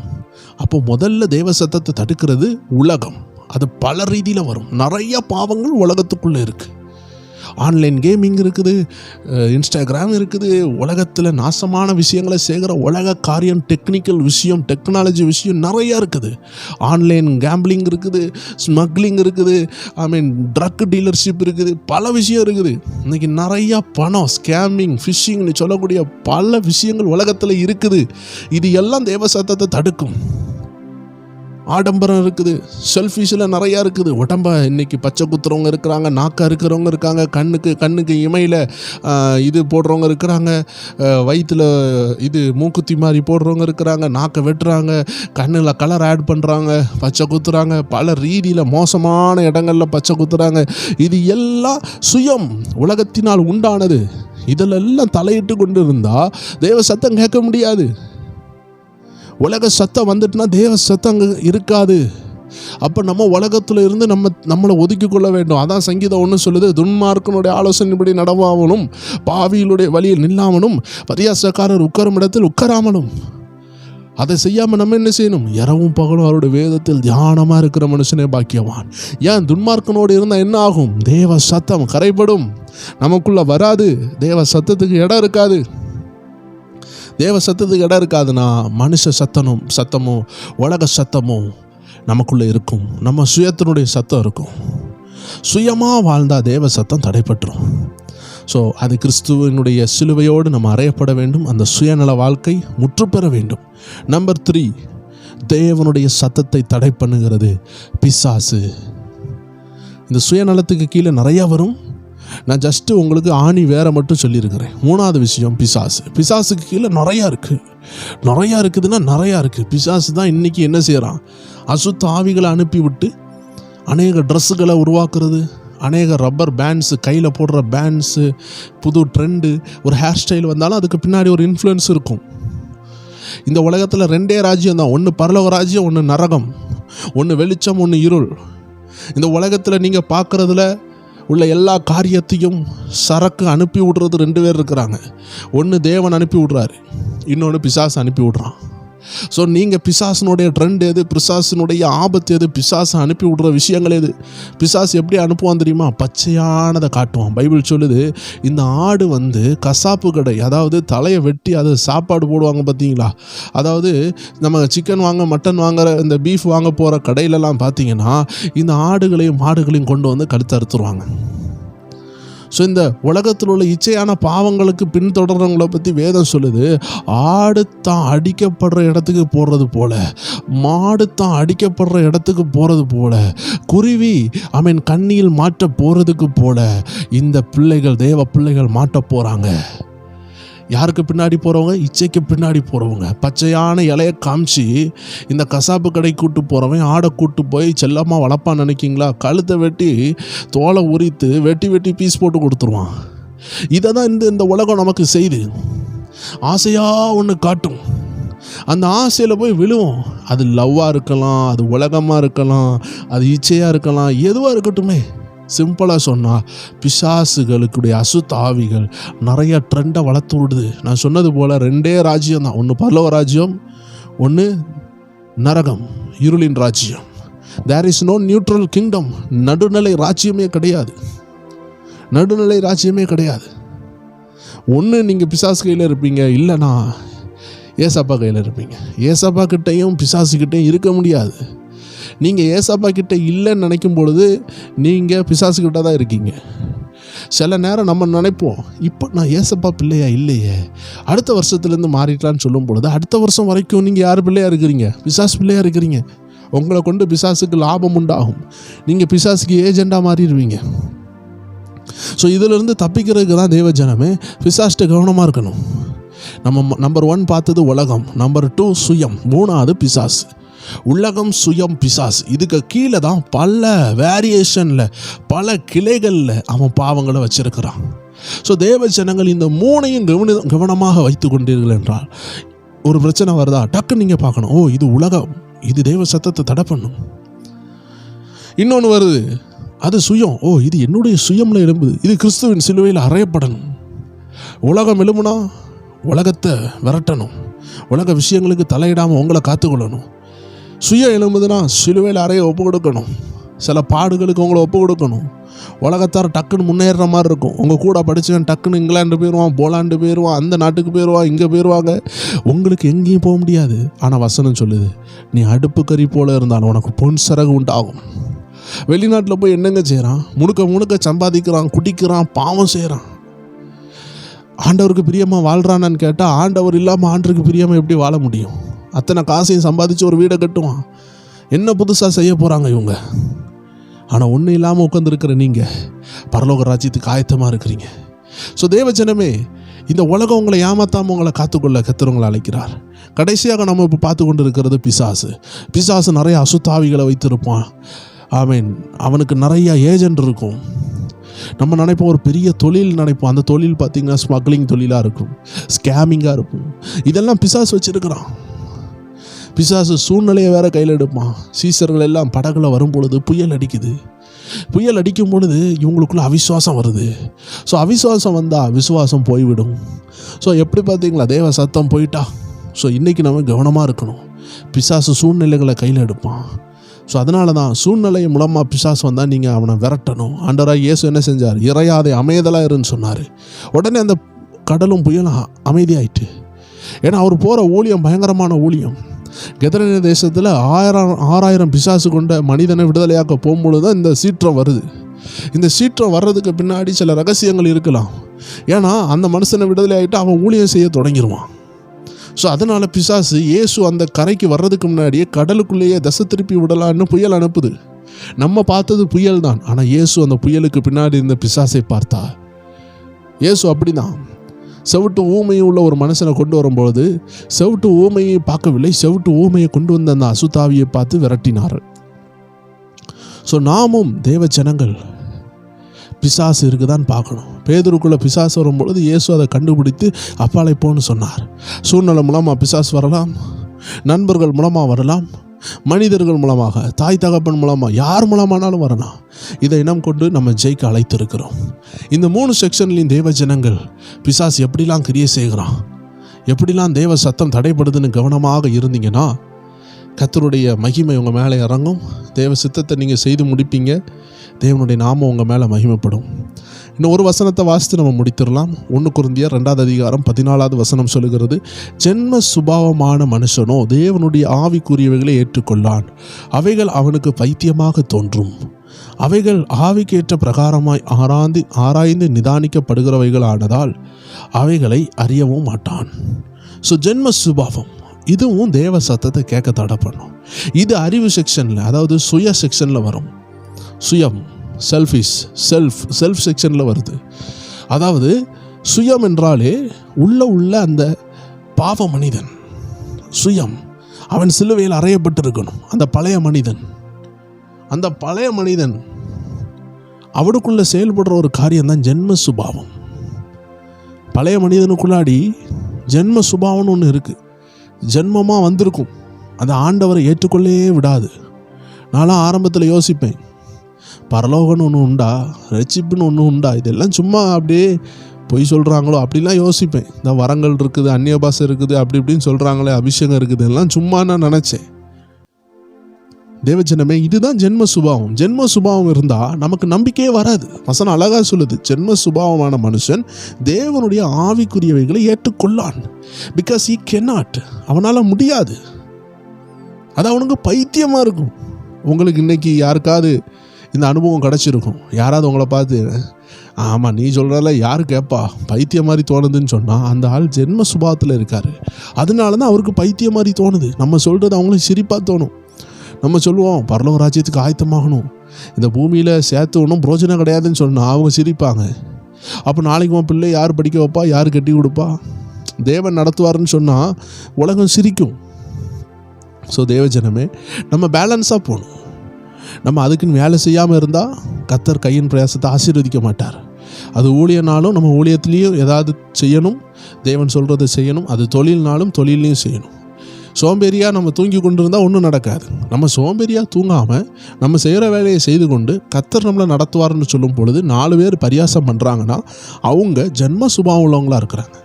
அப்போ முதல்ல தேவ சத்தத்தை தடுக்கிறது உலகம். அது பல ரீதியில் வரும். நிறைய பாவங்கள் உலகத்துக்குள்ளே இருக்குது. ஆன்லைன் கேமிங் இருக்குது, இன்ஸ்டாகிராம் இருக்குது, உலகத்தில் நாசமான விஷயங்களை சேர்க்குற உலக காரியம், டெக்னிக்கல் விஷயம், டெக்னாலஜி விஷயம் நிறையா இருக்குது. ஆன்லைன் கேம்பிளிங் இருக்குது, ஸ்மக்லிங் இருக்குது, ட்ரக் டீலர்ஷிப் இருக்குது, பல விஷயம் இருக்குது. இன்றைக்கி நிறையா பணம், ஸ்கேமிங், ஃபிஷிங்னு சொல்லக்கூடிய பல விஷயங்கள் உலகத்தில் இருக்குது. இது எல்லாம் தேவ சத்தத்தை தடுக்கும். ஆடம்பரம் இருக்குது, செல்ஃபிஷில் நிறையா இருக்குது. உடம்ப இன்னைக்கு பச்சை குத்துறவங்க இருக்கிறாங்க, நாக்கா இருக்கிறவங்க இருக்காங்க, கண்ணுக்கு இமையில் இது போடுறவங்க இருக்கிறாங்க, வயிற்றில் இது மூக்குத்தி மாதிரி போடுறவங்க இருக்கிறாங்க, நாக்கை வெட்டுறாங்க, கண்ணில் கலர் ஆட் பண்ணுறாங்க, பச்சை குத்துறாங்க, பல ரீதியில் மோசமான இடங்களில் பச்சை குத்துறாங்க. இது எல்லாம் சுயம், உலகத்தினால் உண்டானது. இதிலெல்லாம் தலையிட்டு கொண்டு இருந்தால் தேவ சத்தம் கேட்க முடியாது. உலக சத்தம் வந்துட்டுனா தேவ சத்தம் அங்கே இருக்காது. அப்போ நம்ம உலகத்தில் இருந்து நம்மளை ஒதுக்கி கொள்ள வேண்டும். அதான் சங்கீதம் ஒன்று சொல்லுது, துன்மார்க்கனுடைய ஆலோசனைப்படி நடவாமலும், பாவிகளுடைய வழியில் நில்லாமலும், பரியாசக்காரர் உட்காரும் இடத்தில் உட்காராமலும். அதை செய்யாமல் நம்ம என்ன செய்யணும்? இரவும் பகலும் அவருடைய வேதத்தில் தியானமாக இருக்கிற மனுஷனே பாக்கியவான். ஏன்? துன்மார்க்கனோடு இருந்தால் என்ன ஆகும்? தேவ சத்தம் கரைப்படும், நமக்குள்ளே வராது. தேவ சத்தத்துக்கு இடம் இருக்காது. தேவ சத்தத்துக்கு இடம் இருக்காதுன்னா மனுஷ சத்தமோ உலக சத்தமோ நமக்குள்ளே இருக்கும். நம்ம சுயத்தினுடைய சத்தம் இருக்கும். சுயமாக வாழ்ந்தால் தேவ சத்தம் தடைப்பட்டுரும். ஸோ அது கிறிஸ்துவனுடைய சிலுவையோடு நம்ம அறையப்பட வேண்டும். அந்த சுயநல வாழ்க்கை முற்றுப்பெற வேண்டும். நம்பர் 3, தேவனுடைய சத்தத்தை தடை பண்ணுகிறது பிசாசு. இந்த சுயநலத்துக்கு கீழே நிறையா வரும். நான் ஜஸ்ட்டு உங்களுக்கு ஆணி வேற மட்டும் சொல்லியிருக்கிறேன். 3வது விஷயம் பிசாசு. பிசாசுக்கு கீழே நிறையா இருக்குதுன்னா நிறையா இருக்குது. பிசாசு தான் இன்றைக்கி என்ன செய்கிறான்? அசுத்த ஆவிகளை அனுப்பி விட்டு அநேக ட்ரெஸ்ஸுகளை உருவாக்குறது, அநேக ரப்பர் பேண்ட்ஸு, கையில் போடுற பேண்ட்ஸு, புது ட்ரெண்டு, ஒரு ஹேர் ஸ்டைல் வந்தாலும் அதுக்கு பின்னாடி ஒரு இன்ஃப்ளூயன்ஸ் இருக்கும். இந்த உலகத்தில் 2 ராஜ்யம் தான், ஒன்று பரலோக ராஜ்யம், ஒன்று நரகம், ஒன்று வெளிச்சம், ஒன்று இருள். இந்த உலகத்தில் நீங்கள் பார்க்குறதுல உள்ள எல்லா காரியத்தையும் சரக்கு அனுப்பி விடுறது 2 பேர் இருக்கிறாங்க. ஒன்று தேவன் அனுப்பி விடுறாரு, இன்னொன்று பிசாசு அனுப்பி விடுறான். ஸோ நீங்கள் பிசாசினுடைய ட்ரெண்ட் எது, பிசாசினுடைய ஆபத்து எது, பிசாசு அனுப்பி விடுற விஷயங்கள் எது? பிசாசு எப்படி அனுப்புவான் தெரியுமா? பச்சையானதை காட்டுவான். பைபிள் சொல்லுது, இந்த ஆடு கசாப்பு கடை, அதாவது தலையை வெட்டி அது சாப்பாடு போடுவாங்க பார்த்தீங்களா? அதாவது நம்ம சிக்கன் வாங்க, மட்டன் வாங்குற, இந்த பீஃப் வாங்க போகிற கடையிலலாம் பார்த்தீங்கன்னா இந்த ஆடுகளையும் மாடுகளையும் கொண்டு கழுத்து அறுத்துருவாங்க. ஸோ இந்த உலகத்தில் உள்ள இச்சையான பாவங்களுக்கு பின்தொடர்றவங்களை பற்றி வேதம் சொல்லுது, ஆடு தான் அடிக்கப்படுற இடத்துக்கு போகிறது போல, மாடு தான் அடிக்கப்படுற இடத்துக்கு போகிறது போல, குருவி கண்ணியில் மாட்ட போகிறதுக்கு போல இந்த பிள்ளைகள், தேவ பிள்ளைகள் மாட்ட போகிறாங்க. யாருக்கு பின்னாடி போகிறவங்க? இச்சைக்கு பின்னாடி போகிறவங்க. பச்சையான இலையை காமிச்சு இந்த கசாப்பு கடை கூட்டு போகிறவன் ஆடை கூட்டு போய் செல்லமாக வளர்ப்பான்னு நினைக்கிங்களா? கழுத்தை வெட்டி தோலை உரித்து வெட்டி பீஸ் போட்டு கொடுத்துருவான். இதை தான் இந்த உலகம் நமக்கு செய்து ஆசையாக ஒன்று காட்டும். அந்த ஆசையில் போய் விழுவோம். அது லவ்வாக இருக்கலாம், அது உலகமாக இருக்கலாம், அது இச்சையாக இருக்கலாம், எதுவாக இருக்கட்டுமே. சிம்பிளாக சொன்னால் பிசாசுகளுக்குடைய அசுத்த ஆவிகள் நிறைய ட்ரெண்டை வளர்த்து விடுது. நான் சொன்னது போல் 2 ராஜ்யம் தான். ஒன்று பரலோக ராஜ்யம், ஒன்று நரகம், இருளின் ராஜ்யம். There is no neutral kingdom. நடுநிலை ராஜ்யமே கிடையாது. நடுநிலை ராஜ்யமே கிடையாது. ஒன்று நீங்கள் பிசாசு கையில் இருப்பீங்க, இல்லைனா ஏசப்பா கையில் இருப்பீங்க. ஏசப்பா கிட்டையும் பிசாசுக்கிட்டையும் இருக்க முடியாது. நீங்கள் ஏசப்பா கிட்ட இல்லைன்னு நினைக்கும் பொழுது நீங்கள் பிசாசுக்கிட்ட தான் இருக்கீங்க. சில நேரம் நம்ம நினைப்போம், இப்போ நான் ஏசப்பா பிள்ளையா இல்லையே, அடுத்த வருஷத்துலேருந்து மாறிட்டலான்னு சொல்லும் பொழுது அடுத்த வருஷம் வரைக்கும் நீங்கள் யார் பிள்ளையாக இருக்கிறீங்க? பிசாசு பிள்ளையாக இருக்கிறீங்க. உங்களை கொண்டு பிசாசுக்கு லாபம் உண்டாகும். நீங்கள் பிசாசுக்கு ஏஜெண்டாக மாறிடுவீங்க. ஸோ இதிலிருந்து தப்பிக்கிறதுக்கு தான் தேவ ஜனமே பிசாஸ்கிட்ட கவனமாக இருக்கணும். நம்ம நம்பர் 1 பார்த்தது உலகம், நம்பர் 2 சுயம், 3வது பிசாசு. உலகம், சுயம், பிசாசு, இதுக்கு கீழே தான் பல வேரியேஷனில், பல கிளைகளில் அவன் பாவங்களை வச்சிருக்கிறான். ஸோ தேவ ஜனங்கள் இந்த 3ஐயும் கவனமாக வைத்து கொண்டீர்கள் என்றால் ஒரு பிரச்சனை வருதா, டக்குன்னு நீங்கள் பார்க்கணும், ஓ இது உலகம், இது தேவ சத்தத்தை தடை பண்ணும். இன்னொன்று வருது, அது சுயம், ஓ இது என்னுடைய சுயம்ல எழும்புது, இது கிறிஸ்துவின் சிலுவையில் அறையப்படணும். உலகம் எழும்புனா உலகத்தை விரட்டணும், உலக விஷயங்களுக்கு தலையிடாமல் உங்களை காத்துக்கொள்ளணும். சுயம் எழும்புதுன்னா சிலுவையில் அறைய ஒப்பு கொடுக்கணும், சில பாடுகளுக்கு உங்களை ஒப்பு கொடுக்கணும். உலகத்தார் டக்குன்னு முன்னேறுற மாதிரி இருக்கும். உங்கள் கூட படித்தவன் டக்குன்னு இங்கிலாண்டு போயிடுவான், போலாண்டு போயிடுவான், அந்த நாட்டுக்கு போயிடுவான், இங்கே போயிடுவாங்க. உங்களுக்கு எங்கேயும் போக முடியாது. ஆனால் வசனம் சொல்லுது, நீ அடுப்பு கறி போல இருந்தாலும் உனக்கு பொன் சரகு உண்டாகும். வெளிநாட்டில் போய் என்னங்க செய்கிறான்? முழுக்க சம்பாதிக்கிறான், குடிக்கிறான், பாவம் செய்கிறான். ஆண்டவருக்கு பிரியமாக வாழ்கிறானான்னு கேட்டால், ஆண்டவர் இல்லாமல் ஆண்டவருக்கு பிரியமாக எப்படி வாழ முடியும்? அத்தனை காசையும் சம்பாதிச்சு ஒரு வீடை கட்டுவான். என்ன புதுசாக செய்ய போகிறாங்க இவங்க? ஆனால் ஒன்றும் இல்லாமல் உட்காந்துருக்கிற நீங்கள் பரலோக ராஜ்யத்துக்கு ஆயத்தமாக இருக்கிறீங்க. ஸோ தேவஜனமே, இந்த உலகம் உங்களை ஏமாத்தாமல் உங்களை காத்துக்கொள்ள கர்த்தர் அழைக்கிறார். கடைசியாக நம்ம இப்போ பார்த்து கொண்டு இருக்கிறது பிசாசு. பிசாசு நிறைய அசுத்தாவிகளை வைத்திருப்பான். அவனுக்கு நிறைய ஏஜென்ட் இருக்கும். நம்ம நினைப்போம் ஒரு பெரிய தொழில் நினைப்போம். அந்த தொழில் பார்த்திங்கன்னா ஸ்மக்லிங் தொழிலாக இருக்கும், ஸ்கேமிங்காக இருக்கும். இதெல்லாம் பிசாசு வச்சுருக்கிறான். பிசாசு சூழ்நிலையை வேற கையில் எடுப்பான். சீசர்கள் எல்லாம் படகுல வரும் பொழுது புயல் அடிக்குது. புயல் அடிக்கும் பொழுது இவங்களுக்குள்ள அவிசுவாசம் வருது. ஸோ அவிசுவாசம் வந்தால் விசுவாசம் போய்விடும். ஸோ எப்படி பார்த்தீங்களா, தேவ சத்தம் போயிட்டா. ஸோ இன்றைக்கி நம்ம கவனமாக இருக்கணும். பிசாசு சூழ்நிலைகளை கையில் எடுப்பான். ஸோ அதனால தான் சூழ்நிலை மூலமாக பிசாசு வந்தால் நீங்கள் அவனை விரட்டணும். ஆண்டவராக இயேசு என்ன செஞ்சார்? இறையாதே அமைதலாக இருன்னு சொன்னார். உடனே அந்த கடலும் புயலும் அமைதியாயிட்டு. ஏன்னா அவர் போகிற ஊழியம் பயங்கரமான ஊழியம். கெதரேன தேசத்தில் 6000 பிசாசு கொண்ட மனிதனை விடுதலையாக்க போகும்பொழுது தான் இந்த சீற்றம் வருது. இந்த சீற்றம் வர்றதுக்கு பின்னாடி சில ரகசியங்கள் இருக்கலாம். ஏன்னா அந்த மனுஷனை விடுதலை ஆகிட்டு அவன் ஊழியம் செய்ய தொடங்கிடுவான். ஸோ அதனால் பிசாசு இயேசு அந்த கரைக்கு வர்றதுக்கு முன்னாடியே கடலுக்குள்ளேயே தசை திருப்பி விடலான்னு புயல் அனுப்புது. நம்ம பார்த்தது புயல் தான். ஆனால் இயேசு அந்த புயலுக்கு பின்னாடி இருந்த பிசாசை பார்த்தா. இயேசு அப்படி தான். செவிட்டு ஊமையும் உள்ள ஒரு மனுஷனை கொண்டு வரும்பொழுது செவிட்டு ஊமையை பார்க்கவில்லை, செவிட்டு ஊமையை கொண்டு வந்த அந்த அசுத்தாவியை பார்த்து விரட்டினார். ஸோ நாமும் தேவ ஜனங்கள் பிசாசு இருக்குதான்னு பார்க்கணும். பேதுருக்குள்ளே பிசாசு வரும்பொழுது இயேசு அதை கண்டுபிடித்து அப்பாலை போன்னு சொன்னார். சூழ்நிலை மூலமாக பிசாசு வரலாம், நண்பர்கள் மூலமாக வரலாம், மனிதர்கள் மூலமாக, தாய் தகப்பன் மூலமாக, யார் மூலமானாலும் வரலாம். இதை இனம் கொண்டு நம்ம ஜெயிக்க அழைத்திருக்கிறோம். இந்த 3 செக்ஷன்லையும் தேவ ஜனங்கள் பிசாசு எப்படிலாம் கிரியை செய்கிறான், எப்படிலாம் தேவ சத்தம் தடைப்படுதுன்னு கவனமாக இருந்தீங்கன்னா கர்த்தருடைய மகிமை உங்கள் மேலே இறங்கும். தேவ சித்தத்தை நீங்கள் செய்து முடிப்பீங்க. தேவனுடைய நாமம் உங்கள் மேலே மகிமைப்படும். இன்னும் ஒரு வசனத்தை வாசித்து நம்ம முடித்திடலாம். 1 கொரிந்தியர் 2 அதிகாரம் 14 வசனம் சொல்லுகிறது, ஜென்ம சுபாவமான மனுஷனோ தேவனுடைய ஆவிக்குரியவைகளை ஏற்றுக்கொள்ளான். அவைகள் அவனுக்கு பைத்தியமாக தோன்றும். அவைகள் ஆவிக்கேற்ற பிரகாரமாய் ஆராய்ந்து நிதானிக்கப்படுகிறவைகள் ஆனதால் அவைகளை அறியவும் மாட்டான். ஸோ ஜென்ம சுபாவம் இதுவும் தேவ சத்தத்தை கேட்க தடை பண்ணும். இது அறிவு செக்ஷனில், அதாவது சுய செக்ஷனில் வரும். சுயம், செல்ஃப் செக்ஷனில் வருது. அதாவது சுயம் என்றாலே உள்ள அந்த பாவ மனிதன் சுயம், அவன் சிலுவையில் அறையப்பட்டிருக்கணும். அந்த பழைய மனிதன் அவனுக்குள்ள செயல்படுற ஒரு காரியம் தான் ஜென்ம சுபாவம். பழைய மனிதனுக்குள்ளாடி ஜென்ம சுபாவம்னு ஒன்று இருக்குது. ஜென்மமாக வந்திருக்கும். அந்த ஆண்டவரை ஏற்றுக்கொள்ளவே விடாது. நான்லாம் ஆரம்பத்தில் யோசிப்பேன், பரலோகம்னு ஒன்று உண்டா, ரட்சிப்புன்னு ஒன்று உண்டா, இதெல்லாம் சும்மா அப்படியே பொய் சொல்கிறாங்களோ அப்படிலாம் யோசிப்பேன். இந்த வரங்கள் இருக்குது, அந்நிய பாஷை இருக்குது, அப்படி இப்படின்னு சொல்கிறாங்களே, அபிஷேகம் இருக்குது, எல்லாம் சும்மா நான் நினச்சேன். தேவஜனமே, இதுதான் ஜென்ம சுபாவம். ஜென்ம சுபாவம் இருந்தால் நமக்கு நம்பிக்கையே வராது. வசனம் அழகாக சொல்லுது, ஜென்ம சுபாவமான மனுஷன் தேவனுடைய ஆவிக்குரியவைகளை ஏற்றுக்கொள்ளான். பிகாஸ் he cannot, அவனால் முடியாது. அது அவனுக்கு பைத்தியமாக இருக்கும். உங்களுக்கு இன்னைக்கு யாருக்காவது இந்த அனுபவம் கிடச்சிருக்கும். யாராவது உங்களை பார்த்து, ஆமாம் நீ சொல்கிறல யார் கேட்பா, பைத்தியம் மாதிரி தோணுதுன்னு சொன்னால் அந்த ஆள் ஜென்ம சுபாவத்தில் இருக்கார். அதனால தான் அவருக்கு பைத்தியம் மாதிரி தோணுது. நம்ம சொல்கிறது அவங்களுக்கு சிரிப்பாக தோணும். நம்ம சொல்லுவோம் பரலோக ராஜ்யத்துக்கு ஆயத்தமாகணும், இந்த பூமியில் சேர்த்து ஒன்றும் பிரோஜனம் கிடையாதுன்னு சொன்னால் அவங்க சிரிப்பாங்க. அப்போ நாளைக்கு உன் பிள்ளை யார் படிக்க வைப்பா, யார் கட்டி கொடுப்பா, தேவன் நடத்துவார்னு சொன்னால் உலகம் சிரிக்கும். ஸோ தேவஜனமே, நம்ம பேலன்ஸாக போகணும். நம்ம அதுக்குன்னு வேலை செய்யாமல் இருந்தால் கர்த்தர் கையின் பிரயாசத்தை ஆசீர்வதிக்க மாட்டார். அது ஊழியனாலும் நம்ம ஊழியத்துலேயும் ஏதாவது செய்யணும், தேவன் சொல்கிறத செய்யணும். அது தொழில்னாலும் தொழிலையும் செய்யணும். சோம்பேறியாக நம்ம தூங்கி கொண்டு இருந்தால் ஒன்றும் நடக்காது. நம்ம சோம்பேறியாக தூங்காமல் நம்ம செய்கிற வேலையை செய்து கொண்டு கர்த்தர் நம்மளை நடத்துவார்னு சொல்லும் பொழுது 4 பேர் பரியாசம் பண்ணுறாங்கன்னா அவங்க ஜென்ம சுபாவம் உள்ளவங்களாக இருக்கிறாங்க.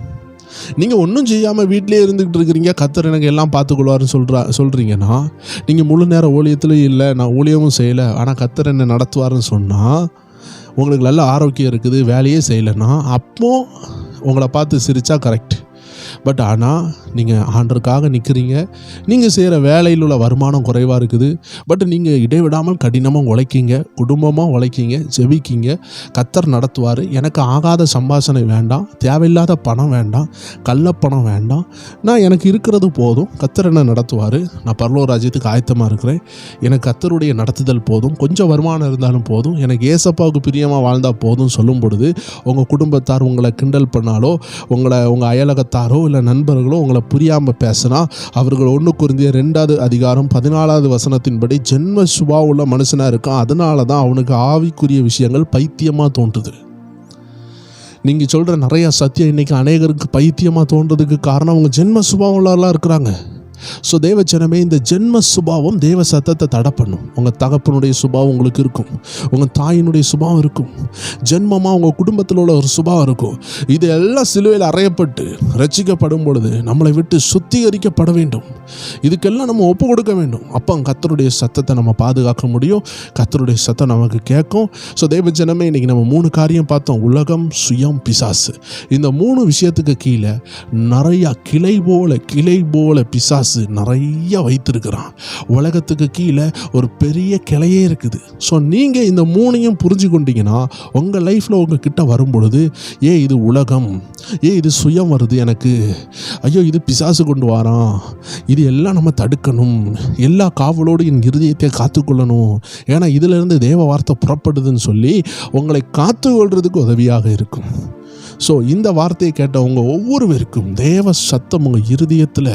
நீங்கள் ஒன்றும் செய்யாமல் வீட்டிலே இருந்துக்கிட்டு இருக்கிறீங்க, கர்த்தர் எனக்கு எல்லாம் பார்த்துக்கொள்வார்னு சொல்கிறீங்கன்னா நீங்கள் முழு நேர ஊழியத்துலையும் இல்லை, நான் ஊழியமும் செய்யலை, ஆனால் கர்த்தர் என்னை நடத்துவார்னு சொன்னால் உங்களுக்கு நல்ல ஆரோக்கியம் இருக்குது, வேலையே செய்யலைன்னா அப்போது உங்களை பார்த்து சிரித்தா கரெக்ட். பட் ஆனால் நீங்கள் ஆண்டருக்காக நிற்கிறீங்க, நீங்கள் செய்கிற வேலையில் உள்ள வருமானம் குறைவாக இருக்குது, பட் நீங்கள் இடைவிடாமல் கடினமாக உழைக்கிங்க, குடும்பமாக உழைக்கிங்க, ஜெபிக்கிங்க, கர்த்தர் நடத்துவார். எனக்கு ஆகாத சம்பாஷணை வேண்டாம், தேவையில்லாத பணம் வேண்டாம், கள்ளப்பணம் வேண்டாம், நான் எனக்கு இருக்கிறது போதும், கர்த்தர் என்ன நடத்துவார், நான் பரலோக ராஜ்யத்துக்கு ஆயத்தமாக இருக்கிறேன், எனக்கு கர்த்தருடைய நடத்துதல் போதும், கொஞ்சம் வருமானம் இருந்தாலும் போதும், எனக்கு ஏசப்பாவுக்கு பிரியமாக வாழ்ந்தால் போதும் சொல்லும் பொழுது உங்கள் குடும்பத்தார் உங்களை கிண்டல் பண்ணாலோ, உங்கள் அயலகத்தாரோ இல்லை நண்பர்களோ உங்களை புரியாமல் பேசினா அவர்கள் 1 கொரிந்தியர் 2 அதிகாரம் 14 வசனத்தின்படி ஜென்ம சுபாவம் உள்ள மனுஷனாக இருக்கான். அதனால தான் அவனுக்கு ஆவிக்குரிய விஷயங்கள் பைத்தியமாக தோன்றுது. நீங்கள் சொல்கிற நிறையா சத்தியம் இன்றைக்கி அநேகருக்கு பைத்தியமாக தோன்றதுக்கு காரணம் அவங்க ஜென்ம சுபாவம் உள்ளவர்களாக இருக்கிறாங்க. ஸோ தேவஜனமே, இந்த ஜென்ம சுபாவம் தேவ சத்தத்தை தடை பண்ணும். உங்கள் தகப்பனுடைய சுபாவம் உங்களுக்கு இருக்கும், உங்கள் தாயினுடைய சுபாவம் இருக்கும், ஜென்மமாக உங்கள் குடும்பத்தில் உள்ள ஒரு சுபாவம் இருக்கும். இது எல்லாம் சிலுவையில் அறையப்பட்டு ரட்சிக்கப்படும் பொழுது நம்மளை விட்டு சுத்திகரிக்கப்பட வேண்டும். இதுக்கெல்லாம் நம்ம ஒப்பு கொடுக்க வேண்டும். அப்போ கர்த்தருடைய சத்தத்தை நம்ம பாதுகாக்க முடியும், கர்த்தருடைய சத்தம் நமக்கு கேட்கும். ஸோ தேவஜனமே, இன்றைக்கி நம்ம 3 காரியம் பார்த்தோம். உலகம், சுயம், பிசாசு. இந்த 3 விஷயத்துக்கு கீழே நிறையா கிளை போல பிசாசு நிறைய வைத்திருக்கிறான். உலகத்துக்கு கீழே ஒரு பெரிய கிளையே இருக்குது. ஸோ நீங்கள் இந்த 3ஐயும் புரிஞ்சு கொண்டீங்கன்னா உங்கள் லைஃப்பில் உங்கள் கிட்ட வரும் பொழுது, இது உலகம், இது சுயம் வருது எனக்கு, ஐயோ இது பிசாசு கொண்டு வரான், இது எல்லாம் நம்ம தடுக்கணும், எல்லா காவலோடு என் இருதயத்தை காத்துக்கொள்ளணும், ஏன்னா இதிலிருந்து தேவ வார்த்தை புறப்படுதுன்னு சொல்லி உங்களை காத்துக்கொள்றதுக்கு உதவியாக இருக்கும். ஸோ இந்த வார்த்தையை கேட்டவங்க ஒவ்வொருவருக்கும் தேவ சத்தம் உங்கள் இருதயத்தில்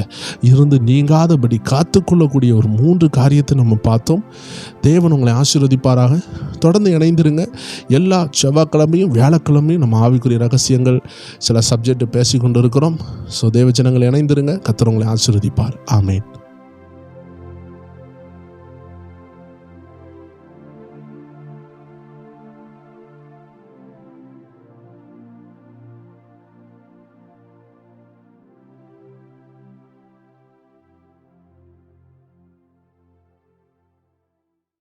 இருந்து நீங்காதபடி காத்துக்கொள்ளக்கூடிய ஒரு 3 காரியத்தை நம்ம பார்த்தோம். தேவன் உங்களை ஆசீர்வதிப்பாராக. தொடர்ந்து இணைந்திருங்க. எல்லா செவ்வாய்க்கிழமையும் வியாழக்கிழமையும் நம்ம ஆவிக்குரிய ரகசியங்கள் சில சப்ஜெக்ட் பேசி கொண்டு இருக்கிறோம். ஸோ தேவ ஜனங்கள் இணைந்திருங்க. கர்த்தர் உங்களை ஆசீர்வதிப்பார். ஆமென்.